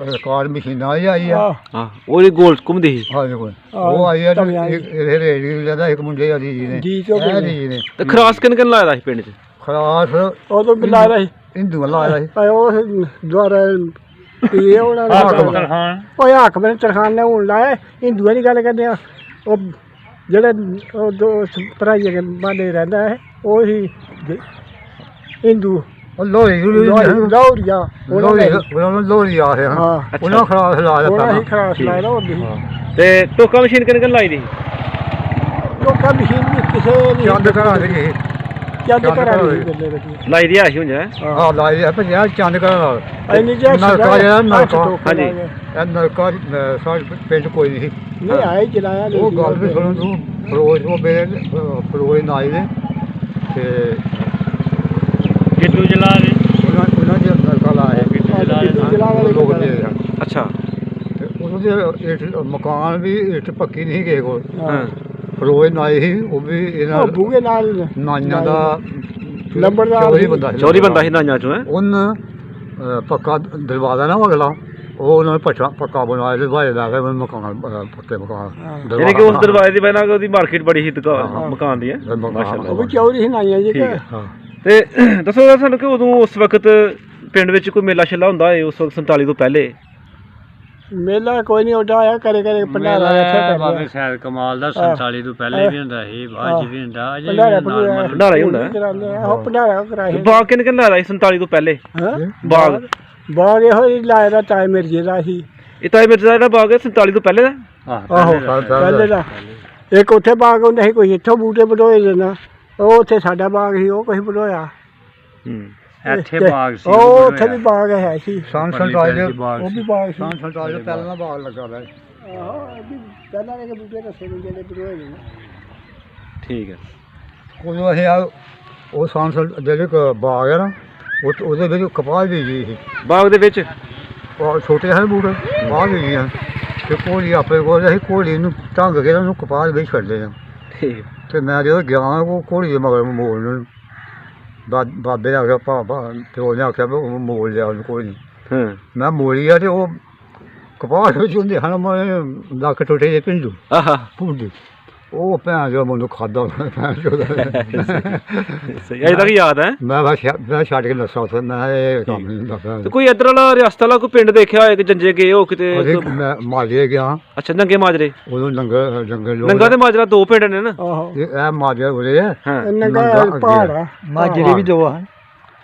ਰਿਕਾਰਡ ਮਸ਼ੀਨਾਂ ਆਈ ਆ ਆਹ ਹਾਂ ਉਹਦੀ ਗੋਲ ਘੁੰਮਦੀ ਸੀ। ਹਾਂ ਦੇਖੋ ਉਹ ਆਈ ਆ ਧਮੀਆਂ ਆਈ। ਇਹ ਰੇਡੀਓ ਜਿਆਦਾ ਇੱਕ ਮੁੰਡੇ ਆ ਜੀ ਨੇ ਜੀ ਚੋਂ ਇਹ ਜੀ ਨੇ ਤੇ ਖਰਾਸ ਕਿਨ ਲਾਇਆ ਸੀ ਪਿੰਡ 'ਚ? ਖਰਾਸ ਉਦੋਂ ਬਿਲਾ ਰਹੀ ਹਿੰਦੂ ਲਾਇਆ ਸੀ ਪਰ ਉਹ ਦੁਆਰਾ ਇਹ ਉਹਨਾਂ ਆਹ ਨੇ ਕਬੂਤਰ ਖਾਨ ਉਹ ਹਾਕਮ ਤਰਖਾਨ ਨੇ ਹੁਣ ਲਾਇਆ ਹਿੰਦੂਆਂ ਦੀ ਗੱਲ ਕਰਦੇ ਆ ਉਹ ਜਿਹੜੇ ਉਹ ਦੋ ਭਰਾਈਏ ਦੇ ਬਾਲੇ ਰਹਿੰਦਾ ਹੈ ਉਹ ਹੀ ਹਿੰਦੂ ਉਹ ਲੋਹਰੀ ਲੌਰੀਆ ਲੋਹਰੀ ਆ ਰਹੇ ਹਨ ਹਾਂ ਉਹਨਾਂ ਖਰਾਸ ਲਾਇਆ ਉਹਨਾਂ ਹੀ ਪਹਿਲਾਂ ਖਰਾਸ ਲਾਇਆ ਉਹਦੀ ਤੇ ਟੋਕਾ ਮਸ਼ੀਨ ਕਿਨ ਲਾਈ ਦੀ ਸੀ? ਲੋਕਾਂ ਮਸ਼ੀਨ ਵੀ ਕਿਸੇ ਨਹੀਂ ਚੰਦ ਘਰਾਂ ਦੇ ਜੀ ਚੰਦ ਚੰਦ ਘਰਾਂ ਘਰਾਂ ਦੀ ਦੇ। ਗੱਲੇ ਬੱਟੀ ਲਾਈ ਦੀ ਆਹੀ ਹੁੰਜਾ ਆ ਲਾਇਆ ਭਜਿਆ ਚੰਦ ਘਰਾਂ ਨਾਲ ਐਨੀ ਜੇ ਨਲਕਾ ਜਿਹੜਾ ਨਲਕਾ ਹਾਂਜੀ। ਇਹ ਨਲਕਾ ਸਾਡੇ ਪਿੰਡ ਕੋਈ ਨਹੀਂ ਸੀ ਨਹੀਂ ਆਏ ਚਲਾਇਆ ਉਹ ਗੱਲ ਵੀ ਸੁਣਨ ਤੂੰ ਫਰੋਜ਼ ਉਹ ਮੇਰੇ ਫਰੋਜ਼ ਨਾਈ ਨੇ ਤੇ ਗਿੱਦੂ ਜਲਾ ਦੇ ਉਹਨਾਂ ਦੇ ਨਲਕਾ ਲਾਇਆ ਲੋਕ ਦੇ ਅੱਛਾ ਤੇ ਉਹਨਾਂ ਦੇ ਮਕਾਨ ਵੀ ਇੱਟ ਪੱਕੀ ਨਹੀਂ ਗਏ ਕੋਲ ਹਾਂ ਫਰੋਜ਼ ਨਾਈ ਸੀ ਉਹ ਵੀ ਇਹਨਾਂ ਉਹ ਬੂਗੇ ਨਾਲ ਨਾਈਆਂ ਦਾ ਲੰਬੜਦਾਰ ਚੌਧਰੀ ਬੰਦਾ ਸੀ ਚੌਧਰੀ ਬੰਦਾ ਸੀ ਨਾਈਆਂ ਚੋਂ ਹੈ? ਉਹਨ ਪੱਕਾ ਦਰਵਾਜ਼ਾ ਨਾ ਉਹ ਅਗਲਾ ਉਹ ਉਹਨਾਂ ਨੇ ਪੱਕਾ ਬਣਾਇਆ ਤੇ ਭਾਈ ਲਾ ਕੇ ਮਕਾਨ ਪੱਕੇ ਮਕਾਨ ਯਾਨੀ ਕਿ ਉਸ ਦਰਵਾਜ਼ੇ ਦੀ ਵਜ੍ਹਾ ਨਾਲ ਉਹਦੀ ਮਾਰਕੀਟ ਬੜੀ ਸੀ ਹਾਂ। ਮਕਾਨ ਦੀ ਹੈ ਮਕਾਨ। ਮਾਸ਼ਾਅੱਲਾ। ਉਹ ਵੀ ਚੌਰੀ ਹੀ ਨਾਈਆਂ ਜੀ ਠੀਕ ਹੈ। ਹਾਂ ਤੇ ਦੱਸੋ ਸਾਨੂੰ ਕਿ ਉਦੋਂ ਉਸ ਵਕਤ ਪਿੰਡ ਵਿੱਚ ਕੋਈ ਮੇਲਾ ਛੇਲਾ ਹੁੰਦਾ ਹੈ ਉਸ ਵਕਤ 47 ਤੋਂ ਪਹਿਲੇ? ਮੇਲਾ ਕੋਈ ਨਹੀਂ ਉੱਡਾ ਆਇਆ ਕਰੇ ਕਰੇ ਭੰਡਾਰਾ ਇੱਥੇ ਬਾਬੇ ਕਰਦੇ ਸ਼ਾਇਦ ਕਮਾਲ ਦਾ 47 ਤੋਂ ਪਹਿਲੇ ਵੀ ਹੁੰਦਾ ਸੀ ਬਾਅਦ ਚ ਵੀ ਹੁੰਦਾ ਅਜੇ ਵੀ ਭੰਡਾਰਾ normal ਭੰਡਾਰਾ ਹੀ ਹੁੰਦਾ ਹੈ? ਕਰਾਉਂਦੇ ਆ ਉਹ ਭੰਡਾਰਾ ਕਰਾਏ ਬਾਗ ਕਿਨ ਲਾਇਆ ਸੀ 47 ਤੋਂ ਪਹਿਲੇ? ਹਾਂ ਬਾਗ ਬਾਗ ਇਹੋ ਹੀ ਲਾਇਆ ਦਾ ਟਾਈਮ ਮਿਰਜੇ ਦਾ ਸੀ ਇਹ ਤਾਂ ਮਿਰਜ਼ਾ ਜਿਹੜਾ ਬਾਗ ਹੈ 47 ਤੋਂ ਪਹਿਲੇ ਦਾ? ਆਹੋ ਪਹਿਲੇ ਦਾ ਇੱਕ ਉੱਥੇ ਬਾਗ ਹੁੰਦਾ ਸੀ ਕੋਈ ਇੱਥੋਂ ਬੂਟੇ ਬਟੋਏ ਦੇਣਾ ਉਹ ਉੱਥੇ ਸਾਡਾ ਬਾਗ ਸੀ ਉਹ ਕੋਈ ਬਟੋਇਆ ਹੂੰ ਇੱਥੇ ਬਾਗ ਸੀ ਉਹ ਉੱਥੇ ਵੀ ਬਾਗ ਹੈ ਸੀ ਸੰਸਦ ਉਹ ਵੀ ਬਾਗ ਸੀ ਸੰਸਦ ਪਹਿਲਾਂ ਬਾਗ ਲੱਗਾ ਰਿਹਾ ਆਹੋ ਇਹ ਵੀ ਪਹਿਲਾਂ ਦੇ ਬੂਟੇ ਰੱਸੇ ਨੂੰ ਜਿਹੜੇ ਬਟੋਏ ਨੇ ਠੀਕ ਹੈ। ਉਦੋਂ ਅਸੀਂ ਆ ਉਹ ਸੰਸਦ ਜਿਹੜੇ ਬਾਗ ਹੈ ਨਾ ਉਹਦੇ ਵਿੱਚ ਕਪਾਹ ਵੀ ਜੀ ਸੀ ਬਾਗ ਦੇ ਵਿੱਚ ਉਹ ਛੋਟੇ ਹਨ ਬੂਟੇ ਬਾਗ ਵੀ ਜੀ ਹਨ ਤੇ ਕੋਲੀ ਆਪਣੇ ਕੋਲ ਅਸੀਂ ਕੋਲੀ ਨੂੰ ਢੰਗ ਕੇ ਉਹਨੂੰ ਕਪਾਹ ਵਿੱਚ ਛੱਡਦੇ ਹਾਂ ਠੀਕ ਤੇ ਮੈਂ ਜਦੋਂ ਗਿਆ ਉਹ ਕੋਲੀ ਦੇ ਮਗਰ ਮੋਲ ਨੂੰ ਬਾਬੇ ਨੇ ਆਖਿਆ ਭਾਪਾ ਤੇ ਉਹਨੇ ਆਖਿਆ ਵੀ ਉਹ ਮੋਲ ਲਿਆ ਉਹਨੂੰ ਕੋਈ ਨਹੀਂ ਹਾਂ ਮੈਂ ਮੋਲੀ ਆ ਤੇ ਉਹ ਕਪਾਹ ਵਿੱਚ ਹੁੰਦੇ ਹਨ ਮੈਂ ਲੱਕ ਟੁੱਟੇ ਜੇ ਪਿੰਡੂ ਆਹਾ ਭੁੰਡੀ ਉਹ ਭੈਣ ਜੋ ਮੈਨੂੰ ਖਾਦਾ ਭੈਣ ਜੋ ਸਹੀ ਅਜੇ ਤੱਕ ਯਾਦ ਹੈ। ਮੈਂ ਛੱਡ ਕੇ ਦੱਸਾਂ ਉੱਥੇ ਮੈਂ ਇਹ ਕੰਮ ਨਹੀਂ ਹੁੰਦਾ ਤੇ ਕੋਈ ਇੱਧਰ ਵਾਲਾ ਰਿਆਸਤ ਵਾਲਾ ਕੋਈ ਪਿੰਡ ਦੇਖਿਆ ਹੋਏ ਕਿ ਜੰਜੇ ਗਏ ਹੋ ਕਿਤੇ? ਅਸੀਂ ਮੈਂ ਮਾਜਰੇ ਗਿਆ ਅੱਛਾ ਨੰਗੇ ਮਾਜਰੇ। ਉਦੋਂ ਜੰਗਲ ਲੋਕ ਨੰਗਾ ਤੇ ਮਾਜਰਾ ਦੋ ਪਿੰਡ ਨੇ ਨਾ? ਆਹੋ ਇਹ ਮਾਜਰੇ ਉਰੇ ਹੈ ਹਾਂ ਨੰਗਾ ਪਹਾੜ ਆ ਮਾਜਰੇ ਵੀ ਦੋ ਆ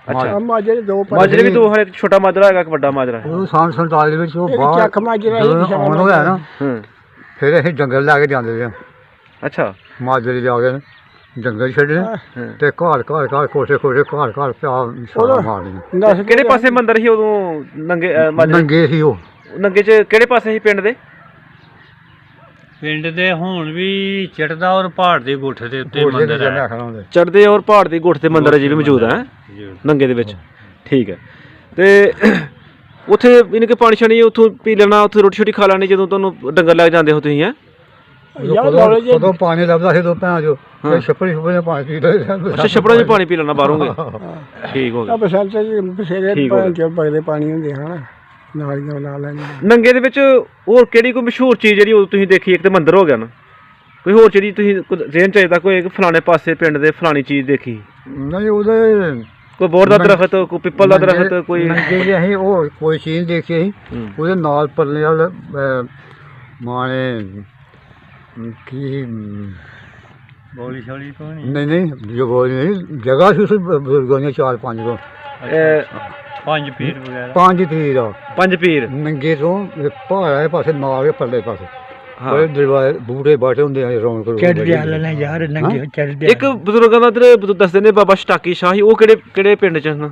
ਅੱਛਾ ਮਾਜਰੇ ਦੇ ਦੋ ਮਾਜਰੇ ਵੀ ਦੋ ਹਨ, ਇੱਕ ਛੋਟਾ ਮਾਜਰਾ ਹੈਗਾ ਇੱਕ ਵੱਡਾ ਮਾਜਰਾ ਹੈ। ਉਹ ਸੰਨ 47 ਦੇ ਵਿੱਚ ਉਹ ਇੱਕ ਬਾਹਰ ਚੱਕ ਮਾਜਰਾ ਜਦੋਂ ਸੀ ਆਉਣ ਹੋਇਆ ਨਾ ਹਾਂ ਫਿਰ ਅਸੀਂ ਜੰਗਲ ਲੈ ਕੇ ਜਾਂਦੇ ਰਹੇ ਅੱਛਾ ਮਾਜਰੇ ਜਾ ਕੇ ਜੰਗਲ ਛੱਡਣੇ ਹਾਂ। ਤੇ ਘਰ ਕੋਠੇ ਘਰ ਪਿਆ ਮਾਰਨੀ ਦੱਸ ਕਿਹੜੇ ਪਾਸੇ ਮੰਦਰ ਸੀ ਉਦੋਂ ਨੰਗੇ ਮਾਜਰੇ? ਨੰਗੇ ਸੀ ਉਹ ਨੰਗੇ ਚ ਕਿਹੜੇ ਪਾਸੇ ਸੀ ਪਿੰਡ ਦੇ? ਪਿੰਡ ਦੇ ਹੁਣ ਵੀ ਚੜਦਾ ਔਰ ਪਹਾੜ ਦੇ ਗੁੱਠ ਦੇ ਉੱਤੇ ਕੋਠੇ ਮੰਦਰ ਤੇ ਹੈ ਜਮਿਆ ਖੜਾ ਹੁੰਦੇ ਚੜਦੇ ਔਰ ਪਹਾੜ ਦੀ ਗੁੱਠ ਤੇ ਮੰਦਰ ਅਜੇ ਵੀ ਮੌਜੂਦ ਹੈ ਨੰਗੇ ਦੇ ਵਿੱਚ। ਠੀਕ ਹੈ ਤੇ ਉੱਥੇ ਇਹਨੇ ਕਿ ਪਾਣੀ ਛਾਣੀ ਉੱਥੋਂ ਪੀ ਲੈਣਾ, ਉੱਥੇ ਰੋਟੀ ਛੋਟੀ ਖਾ ਲੈਣੀ ਜਦੋਂ ਤੁਹਾਨੂੰ ਡੰਗਰ ਲੱਗ ਜਾਂਦੇ ਹੋ ਤੁਸੀਂ? ਹੈ ਉਦੋਂ ਪਾਣੀ ਲੱਭਦਾ ਸੀ ਦੋ ਭੈਣ ਜੋ ਛੱਪੜੀ ਨੇ ਪਾਣੀ ਪੀ ਲਏ ਅੱਛਾ ਛੱਪੜਾਂ 'ਚ ਪਾਣੀ ਪੀ ਲੈਣਾ ਬਾਹਰੋਂਗੇ? ਠੀਕ ਹੋ ਗਿਆ। ਆ ਬਸੰਤ ਜੀ ਬਸੇਰੇ ਠੀਕ ਹੋ ਗਿਆ। ਚ ਬਗਦੇ ਪਾਣੀ ਹੁੰਦੇ ਹਨ ਨਾਲੀਆਂ ਲਾ ਲੈਣੀਆਂ ਨੰਗੇ ਦੇ ਵਿੱਚ ਹੋਰ ਕਿਹੜੀ ਕੋਈ ਮਸ਼ਹੂਰ ਚੀਜ਼ ਜਿਹੜੀ ਉਦੋਂ ਤੁਸੀਂ ਦੇਖੀ? ਇੱਕ ਤੇ ਮੰਦਿਰ ਹੋ ਗਿਆ ਨਾ, ਕੋਈ ਹੋਰ ਜਿਹੜੀ ਤੁਸੀਂ ਜ਼ਿਹਨ ਚਾਹੀਦਾ ਕੋਈ ਇੱਕ ਫਲਾਣੇ ਪਾਸੇ ਪਿੰਡ ਦੇ ਫਲਾਣੀ ਚੀਜ਼ ਦੇਖੀ? ਨਹੀਂ ਉਹਦੇ ਕੋਈ ਬੋਰ ਦਾ ਦਰਖਤ, ਕੋਈ ਪਿੱਪਲ ਦਾ ਦਰਖਤ, ਕੋਈ? ਨੰਗੇ ਜਿਹੇ ਅਸੀਂ ਉਹ ਕੋਈ ਚੀਜ਼ ਦੇਖੀ ਸੀ ਉਹਦੇ ਨਾਲ ਪਰਲੇ ਵਾਲ ਮਾਣੇ ਕੀ ਗੋਲੀ ਛੋਲੀ ਤੋਂ ਨਹੀਂ ਨਹੀਂ ਜੋ ਬੋਲ ਨਹੀਂ ਜਗ੍ਹਾ ਸੀ ਉਸ ਬਜ਼ੁਰਗਾਂ ਦੀਆਂ 4-5 ਤੋਂ ਪੰਜ ਪੀਰ ਵਗੈਰਾ 5 ਤੀਰ ਪੰਜ ਪੀਰ ਨੰਗੇ ਤੋਂ ਪਹਾੜੇ ਪਾਸੇ ਮਾਰ ਕੇ ਪਰਲੇ ਪਾਸੇ ਹਾਂ ਬੜੇ ਦਰਵਾਜ਼ੇ ਬੂਟੇ ਬਾਟੇ ਹੁੰਦੇ ਆ ਰੌਣਕ ਰੂਣਕ ਚੜਦੇ ਹਾਲਣਾ ਯਾਰ ਨੰਗੇ ਚੜਦੇ ਇੱਕ ਬਜ਼ੁਰਗਾਂ ਦਾ ਇੱਧਰ ਦੱਸਦੇ ਨੇ ਬਾਬਾ ਸ਼ਟਾਕੀ ਸ਼ਾਹ ਸੀ, ਉਹ ਕਿਹੜੇ ਪਿੰਡ ਚ ਹਨ?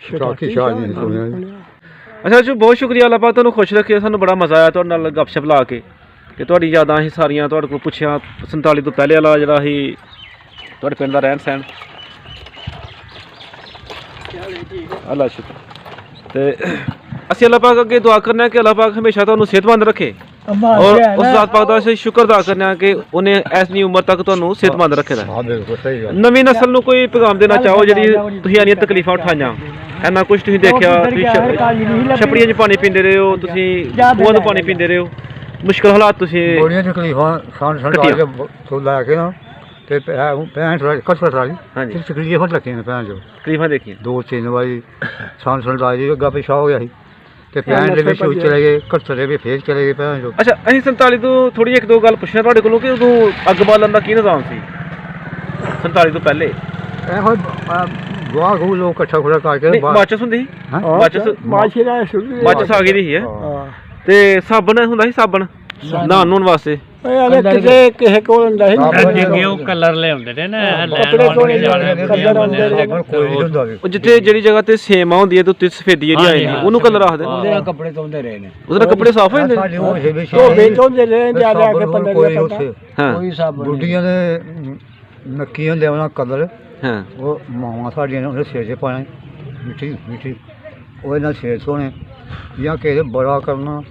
ਸ਼ਟਾਕੀ ਸ਼ਾਹ ਜੀ ਸੁਣਿਆ ਅੱਛਾ ਜੀ, ਬਹੁਤ ਸ਼ੁਕਰੀਆ ਅੱਲਾਹ ਪਾਕ ਤੁਹਾਨੂੰ ਖੁਸ਼ ਰੱਖੇ। ਸਾਨੂੰ ਬੜਾ ਮਜ਼ਾ ਆਇਆ ਤੁਹਾਡੇ ਨਾਲ ਗੱਪਸ਼ਪ ਲਾ ਕੇ ਤੇ ਤੁਹਾਡੀ ਯਾਦਾਂ ਅਸੀਂ ਸਾਰੀਆਂ ਤੁਹਾਡੇ ਕੋਲ ਪੁੱਛਿਆ 47 ਤੋਂ ਪਹਿਲੇ ਵਾਲਾ ਜਿਹੜਾ ਸੀ ਤੁਹਾਡੇ ਪਿੰਡ ਦਾ ਰਹਿਣ ਸਹਿਣ। ਅੱਲਾ ਸ਼ੁਕਰ। ਤੇ ਅਸੀਂ ਅੱਲਾਹ ਪਾਕ ਅੱਗੇ ਦੁਆ ਕਰਨਾ ਹੈ ਕਿ ਅੱਲਾਹ ਪਾਕ ਹਮੇਸ਼ਾ ਤੁਹਾਨੂੰ ਸਿਹਤਮੰਦ ਰੱਖੇ ਔਰ ਉਸ ਜ਼ਾਤ ਪਾਕ ਦਾ ਅਸੀਂ ਸ਼ੁਕਰ ਅਦਾ ਕਰਨਾ ਹੈ ਕਿ ਉਹਨੇ ਐਸੀ ਉਮਰ ਤੱਕ ਤੁਹਾਨੂੰ ਸਿਹਤਮੰਦ ਰੱਖਿਆ। ਹਾਂ ਬਿਲਕੁਲ ਸਹੀ ਗੱਲ ਨਵੀਂ ਨਸਲ ਨੂੰ ਕੋਈ ਪੈਗਾਮ ਦੇਣਾ ਚਾਹੋ ਜਿਹੜੀ ਤੁਸੀਂ ਆਨੀਆਂ ਤਕਲੀਫਾਂ ਉਠਾਈਆਂ, ਇੰਨਾ ਕੁਝ ਤੁਸੀਂ ਦੇਖਿਆ, ਤੁਸੀਂ ਛਪੜੀਆਂ 'ਚ ਪਾਣੀ ਪੀਂਦੇ ਰਹੇ ਹੋ, ਤੁਸੀਂ ਖੂਹਾਂ ਤੋਂ ਪਾਣੀ ਪੀਂਦੇ ਰਹੇ ਹੋ, ਮੁਸ਼ਕਲ ਹਾਲਾਤ ਤੁਸੀਂ ਬੜੀਆਂ ਤਕਲੀਫਾਂ ਤੋਂ ਲੈ ਕੇ ਨਾ ਤੇ 65 ਕਸਰ ਵਾਲੀ ਹਾਂਜੀ ਤਕਲੀਫਾਂ ਲੱਗੀਆਂ ਨੇ ਭੈਣ ਜੋ ਤਕਲੀਫਾਂ ਦੇਖੀਆਂ 2-3 ਵਾਰੀ ਸੰਸਾਰ ਜੀ ਅੱਗਾ ਪਿਛਾ ਹੋ ਗਿਆ ਸੀ ਤੇ ਭੈਣ ਦੇ ਵਿੱਚ ਚਲੇ ਗਏ ਕਸਰ ਦੇ ਵੀ ਫੇਰ ਚਲੇ ਗਏ ਭੈਣ ਜੋ। ਅੱਛਾ, ਅਸੀਂ 47 ਤੋਂ ਥੋੜੀ ਇੱਕ ਦੋ ਗੱਲ ਪੁੱਛਣਾ ਤੁਹਾਡੇ ਕੋਲੋਂ ਕਿ ਉਦੋਂ ਅੱਗ ਬਾਲਣ ਦਾ ਕੀ ਨਿਜ਼ਾਮ ਸੀ 47 ਤੋਂ ਪਹਿਲੇ? ਇਹੋ ਗਵਾ ਗੂ ਲੋਕ ਇਕੱਠਾ ਖੁੜਾ ਕਰਕੇ ਮਾਚਸ ਹੁੰਦੀ ਸੀ? ਹੈਂ? ਮਾਚਸ ਆ ਗਈ ਦੀ ਹੈ ਤੇ ਸਾਬਣ ਹੁੰਦਾ ਸੀ, ਸਾਬਣ ਨਹਾਉਣ ਨੂਣ ਵਾਸਤੇ ਕਿਸੇ ਕੋਲ ਹੁੰਦਾ ਸੀ ਅੱਗੇ ਉਹ ਕਲਰ ਲਿਆਉਂਦੇ ਨੇ ਨਾ ਕੱਪੜੇ ਧੋਣੇ ਕਲਰ ਆਉਂਦੇ ਨੇ ਕੋਈ ਨਹੀਂ ਹੁੰਦਾ ਵੀ ਉਹ ਜਿੱਥੇ ਜਿਹੜੀ ਜਗ੍ਹਾ ਤੇ ਸੇਮਾ ਹੁੰਦੀ ਹੈ ਤੇ ਉੱਤੇ ਸਫੇਦੀ ਜਿਹੜੀ ਆ ਜਾਂਦੀ ਉਹਨੂੰ ਕਲਰ ਆਖਦੇ ਨੇ। ਉਹਦੇ ਨਾਲ ਕੱਪੜੇ ਧੋਂਦੇ ਰਹੇ ਨੇ, ਉਹਦੇ ਨਾਲ ਕੱਪੜੇ ਸਾਫ਼ ਹੋ ਜਾਂਦੇ ਨੇ? ਸਾਡੇ ਉਹ ਜਿਵੇਂ ਧੋਬੇ ਧੋਂਦੇ ਰਹੇ ਜਾ ਜਾ ਕੇ ਪੰਦਰ ਕੋਈ ਦਾ ਉੱਥੇ ਹਾਂ ਕੋਈ ਸਾਬਣ ਬੁੱਢੀਆਂ ਦੇ ਨੱਕੀਆਂ ਲਿਆਉਣਾ ਕਲਰ ਹਾਂ ਉਹ ਮਾਵਾਂ ਸਾਡੀਆਂ ਨੇ ਉਹਦੇ ਸਿਰ 'ਚ ਪਾਉਣਾ ਮਿੱਠੀ ਮਿੱਠੀ ਉਹਦੇ ਨਾਲ ਸਿਰ ਧੋਣੇ ਜਾਂ ਕਿਸੇ ਬੜਾ ਕਰਨਾ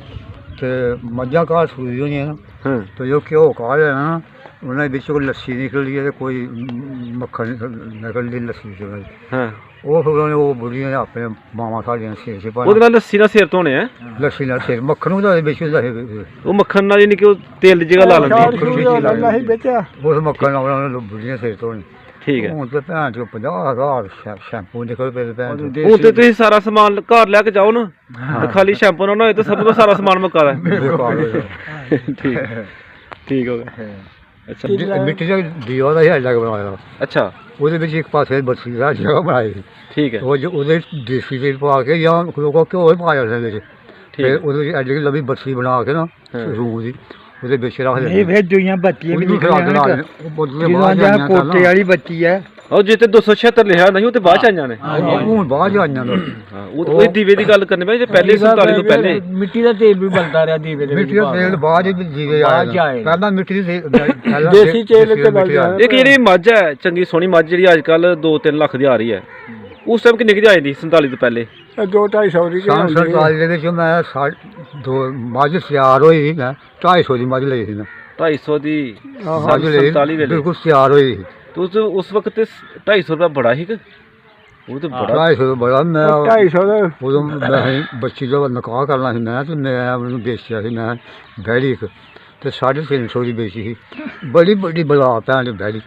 ਤੇ ਮੱਝਾਂ ਘਾਹ ਸੂਈ ਹੋਣੀਆਂ ਨਾ ਹਾਂ ਤੇ ਜੋ ਘਿਓ ਕਾਹ ਲੈਣਾ ਨਾ ਉਹਨਾਂ ਵਿੱਚ ਕੋਈ ਲੱਸੀ ਨਿਕਲਦੀ ਹੈ ਤੇ ਕੋਈ ਮੱਖਣ ਨਿਕਲਦੀ ਲੱਸੀ ਚ ਹਾਂ ਉਹ ਫਿਰ ਉਹਨਾਂ ਨੇ ਉਹ ਬੁੜੀਆਂ ਨੇ ਆਪਣੇ ਮਾਵਾਂ ਸਾਡੀਆਂ ਸਿਰ 'ਚ ਉਹਦੇ ਪਾਉਣਾ ਨਾਲ ਲੱਸੀ ਨਾਲ ਸਿਰ ਧੋਣੇ ਆ, ਲੱਸੀ ਨਾਲ ਸਿਰ ਮੱਖਣ ਉਹਦਾ ਵਿੱਚ ਹੁੰਦਾ ਉਹ ਮੱਖਣ ਨਾਲ ਯਾਨੀ ਕਿ ਉਹ ਤੇਲ ਦੀ ਜਗ੍ਹਾ ਲਾ ਲੈਂਦੀ। ਉਸ ਮੱਖਣ ਨਾਲ ਉਹਨਾਂ ਨੇ ਬੁੜੀਆਂ ਸਿਰ ਧੋਣੇ। ਠੀਕ ਹੈ, ਹੁਣ ਤੇ ਭੈਣ ਚੋਂ 50,000 ਸ਼ੈਂਪੂ ਨਿਕਲ ਪਏ ਭੈਣ ਚੋਂ। ਹੁਣ ਤੇ ਤੁਸੀਂ ਸਾਰਾ ਸਮਾਨ ਘਰ ਲੈ ਕੇ ਜਾਓ ਨਾ ਤੇ ਖਾਲੀ ਸ਼ੈਂਪੂ ਨਾ ਹੋਏ ਤਾਂ ਸਭ ਤੋਂ ਸਾਰਾ ਸਮਾਨ ਮੁੱਕਾ ਦਾ। ਠੀਕ ਠੀਕ ਹੋ ਗਿਆ। ਅੱਛਾ ਮਿੱਟੀ ਦਾ ਦੀਵਾ ਦਾ ਹੀ ਲੱਗ ਬਣਾਇਆ, ਅੱਛਾ ਉਹਦੇ ਵਿੱਚ ਇੱਕ ਪਾਸੇ ਬੱਸੀ ਦਾ ਜਗ੍ਹਾ ਬਣਾਈ ਠੀਕ ਹੈ ਉਹ ਉਹਦੇ ਦੇਸੀ ਤੇਲ ਪਾ ਕੇ ਜਾਂ ਲੋਕਾਂ ਘਿਓ ਹੀ ਪਾ ਜਾਂਦੇ ਵਿੱਚ ਫਿਰ ਉਹਦੇ ਵਿੱਚ ਐਡੀ ਲੰਬੀ ਬੱਸੀ ਬਣਾ ਕੇ ਨਾ ਰੂਹ ਦੀ ਉਹਦੇ ਵਿੱਚ ਰੱਖ ਦਿੰਦੇ। ਫਿਰ ਦੁਨੀਆਂ ਬੱਤੀਆਂ ਵੀ ਨਿਕਲੀਆਂ ਕੋਟੇ ਵਾਲੀ ਬੱਤੀ ਹੈ ਉਹ ਜਿੱਤੇ 276 ਲਿਖਿਆ ਨਹੀਂ ਉਹ ਤੇ ਬਾਅਦ ਚ ਆਈਆਂ ਨੇ। ਹੁਣ ਬਾਹਰ ਜਾਈਆਂ ਨੇ ਉਹ ਦੀਵੇ ਦੀ ਗੱਲ ਕਰਨੇ ਪਏ ਜੇ ਪਹਿਲੇ 47 ਤੋਂ ਪਹਿਲੇ ਮਿੱਟੀ ਦਾ ਤੇਲ ਵੀ ਬਣਦਾ ਰਿਹਾ ਦੀਵੇ ਦੇ ਮਿੱਟੀ ਦਾ ਤੇਲ ਬਾਅਦ ਵਿੱਚ ਜੀਵੇ ਆਏ ਪਹਿਲਾਂ ਮਿੱਟੀ ਦੇ ਦੇਸੀ ਤੇਲ ਤੇ ਬਣਦਾ। ਇੱਕ ਜਿਹੜੀ ਮੱਝ ਹੈ ਚੰਗੀ ਸੋਹਣੀ ਮੱਝ ਜਿਹੜੀ ਅੱਜ ਕੱਲ 2-3 ਲੱਖ ਦੀ ਆ ਰਹੀ ਹੈ, ਉਸ ਟਾਈਮ ਕਿੰਨੀ ਦੀ ਆ ਜਾਂਦੀ 47 ਤੋਂ ਪਹਿਲੇ? 2-250 ਦੀ ਸੰਸਾਰ ਦੇ ਵਿੱਚ ਮੈਂ ਮੱਝ ਤਿਆਰ ਹੋਈ ਮੈਂ 250 ਦੀ ਮੱਝ ਲਈ ਸੀ ਮੈਂ 250 ਦੀ ਮੱਝ ਲਈ 47 ਵੇਲੇ ਬਿਲਕੁਲ ਤਿਆਰ ਹੋਈ ਤੇ ਉਸ ਵਕਤ ਤੇ 250 ਰੁਪਇਆ ਬੜਾ ਸੀ ਕਿ ਉਹ ਤੇ ਬੜਾ 250 ਬੜਾ ਮੈਂ 250 ਦਾ ਉਦੋਂ ਮੈਂ ਬੱਚੀ ਦਾ ਨਿਕਾਹ ਕਰਨਾ ਸੀ ਮੈਂ ਤੇ ਮੈਂ ਉਹਨੂੰ ਵੇਚਿਆ ਸੀ ਮੈਂ ਬੈੜੀ ਇੱਕ ਤੇ 350 ਦੀ ਵੇਚੀ ਸੀ ਬੜੀ ਵੱਡੀ ਬਲਾ ਭੈਣ ਦੀ ਬੈੜੀ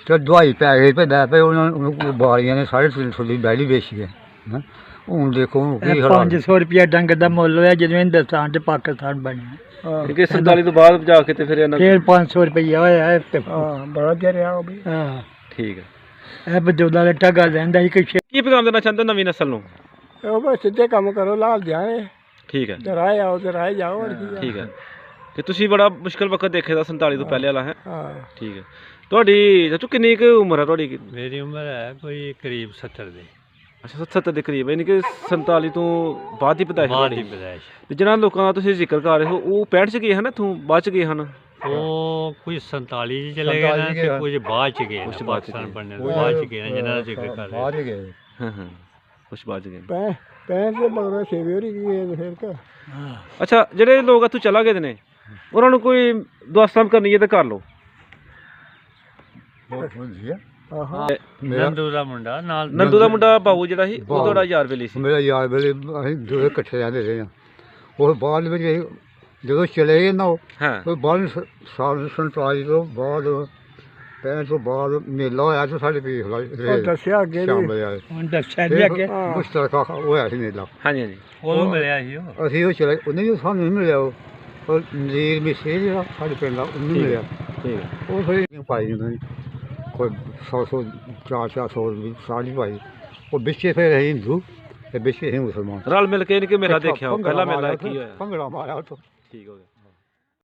ਤੇ ਦਵਾਈ ਪੈ ਗਈ ਪਏ ਉਹਨਾਂ ਨੂੰ ਬਾਰੀਆਂ ਨੇ 350 ਦੀ ਬੈੜੀ ਵੇਚੀ ਹੈ ਹੈਂ। ਹੁਣ ਦੇਖੋ ਕੀ ਹਾਲਾਤ 500 ਰੁਪਇਆ ਡੰਗ ਦਾ ਮੁੱਲ ਹੋਇਆ ਜਦੋਂ ਹਿੰਦੁਸਤਾਨ ਤੇ ਪਾਕਿਸਤਾਨ ਬਣਿਆ ਕਿ 47 ਤੋਂ ਬਾਅਦ ਜਾ ਕੇ ਤੇ ਫਿਰ ਇਹਨਾਂ ਫਿਰ 500 ਰੁਪਇਆ ਹੋਇਆ ਤੇ ਬੜਾ ਜਿਹਾ ਉਹ ਵੀ ਠੀਕ ਹੈ। ਇਹ ਬਜੋਦਾ ਲੱਟਾ ਗੱਲ ਰਹਿੰਦਾ ਸੀ ਕਿ ਕੀ ਪੈਗਾਮ ਦੇਣਾ ਚਾਹੁੰਦੇ ਨਵੀਂ ਨਸਲ ਨੂੰ? ਉਹ ਬਸ ਸਿੱਧੇ ਕੰਮ ਕਰੋ ਲਾਲ ਜਾਏ ਠੀਕ ਹੈ, ਤੇ ਰਾਹ ਆਓ ਤੇ ਰਾਹ ਜਾਓ ਹੋਰ ਕੀ ਠੀਕ ਹੈ। ਤੇ ਤੁਸੀਂ ਬੜਾ ਮੁਸ਼ਕਲ ਵਕਤ ਦੇਖੇ ਦਾ 47 ਤੋਂ ਪਹਿਲੇ ਵਾਲਾ ਹੈ। ਹਾਂ ਠੀਕ ਹੈ। ਤੁਹਾਡੀ ਚਾਚੂ ਕਿੰਨੀ ਕੁ ਉਮਰ ਹੈ ਤੁਹਾਡੀ? ਮੇਰੀ ਉਮਰ ਹੈ ਕੋਈ ਕਰੀਬ 70 ਦੀ। ਅੱਛਾ 70 ਦੇ ਕਰੀਬ, ਯਾਨੀ ਕਿ 47 ਤੋਂ ਬਾਅਦ ਹੀ ਪਤਾ ਬਾਅਦ ਹੀ ਹੈ। ਪੈਦਾਇਸ਼। ਤੇ ਜਿਹਨਾਂ ਲੋਕਾਂ ਦਾ ਤੁਸੀਂ ਜ਼ਿਕਰ ਕਰ ਰਹੇ ਹੋ ਉਹ 65 ਚ ਗਏ ਹਨ ਇੱਥੋਂ ਬਾਅਦ ਚ ਗਏ ਹਨ? ਉਹ ਕੁਝ 47 ਚ ਚਲੇ ਗਏ ਨਾ ਤੇ ਕੁਝ ਬਾਅਦ ਚ ਗਏ ਨੇ ਪਾਕਿਸਤਾਨ ਬਣਨੇ ਤੋਂ ਬਾਅਦ ਚ ਗਏ ਨੇ ਜਿਹਨਾਂ ਦਾ ਜ਼ਿਕਰ ਕਰ ਰਹੇ। ਬਾਹਰ ਹੀ ਗਏ ਹਾਂ ਹਾਂ ਕੁਛ ਬਾਅਦ ਚ ਗਏ। ਪੈਣ ਦੇ ਮਗਰ ਸੇਵੇ ਹੋਰੀ ਗਏ ਫਿਰ ਕਾ ਅੱਛਾ ਜਿਹੜੇ ਲੋਕ ਇੱਥੋਂ ਚਲਾ ਗਏ ਨੇ ਉਹਨਾਂ ਨੂੰ ਕੋਈ ਦੁਆ ਸਲਾਮ ਕਰਨੀ ਹੈ ਤਾਂ ਕਰ ਲਓ। ਆਹਾਂ ਨੰਦੂ ਦਾ ਮੁੰਡਾ ਨਾਲ ਨੰਦੂ ਦਾ ਮੁੰਡਾ ਬਾਬੂ ਜਿਹੜਾ ਸੀ ਉਹ ਤੁਹਾਡਾ ਯਾਰ ਵੇਲੀ ਸੀ? ਮੇਰਾ ਯਾਰ ਵੇਲੇ ਅਸੀਂ ਦੋਵੇਂ ਇਕੱਠੇ ਰਹਿੰਦੇ ਰਹੇ ਹਾਂ। ਉਹ ਬਾਅਦ ਵਿੱਚ ਜਦੋਂ ਚਲੇ ਗਏ ਨਾ ਹਾਂ ਉਹ ਬਾਅਦ ਸਾਲ 47 ਤੋਂ ਬਾਅਦ 65 ਤੋਂ ਬਾਅਦ ਮੇਲਾ ਹੋਇਆ ਤੇ ਸਾਡੇ ਪੀਰ ਉਹ ਦੱਸਿਆ ਅੱਗੇ ਸ਼ਾਮ ਵੀ ਵੇਲੇ ਆਏ ਹੁਣ ਦੱਸਿਆ ਵੀ ਅੱਗੇ ਮੁਸ਼ਤਰਕਾ ਹੋਇਆ ਸੀ ਮੇਲਾ। ਹਾਂਜੀ ਹਾਂਜੀ ਉਦੋਂ ਮਿਲਿਆ ਸੀ ਉਹ। ਅਸੀਂ ਉਹ ਚਲੇ ਉਹਨੇ ਵੀ ਸਾਨੂੰ ਨਹੀਂ ਮਿਲਿਆ ਉਹ ਨੀਰ ਮਿਸੇ ਜਿਹੜਾ ਸਾਡੇ ਪਿੰਡ ਦਾ ਉਹਨੂੰ ਮਿਲਿਆ। ਠੀਕ ਹੈ। ਉਹ ਫਿਰ ਪਾਈ ਉਹਨਾਂ ਨੇ ਕੋਈ 100 400 ਸਾਲੀ ਪਾਈ ਉਹ ਵਿੱਚੇ ਫਿਰ ਅਸੀਂ ਹਿੰਦੂ ਤੇ ਵਿੱਚੇ ਅਸੀਂ ਮੁਸਲਮਾਨ ਰਲ ਮਿਲ ਕੇ ਨਹੀਂ ਕਿ ਮੇਰਾ ਦੇਖਿਆ ਪਹਿਲਾ ਮੇਲਾ ਕੀ ਹੋਇਆ ਭੰਗੜਾ ਮਾਰਿਆ ਉੱਥੋਂ ਠੀਕ ਹੋ ਗਿਆ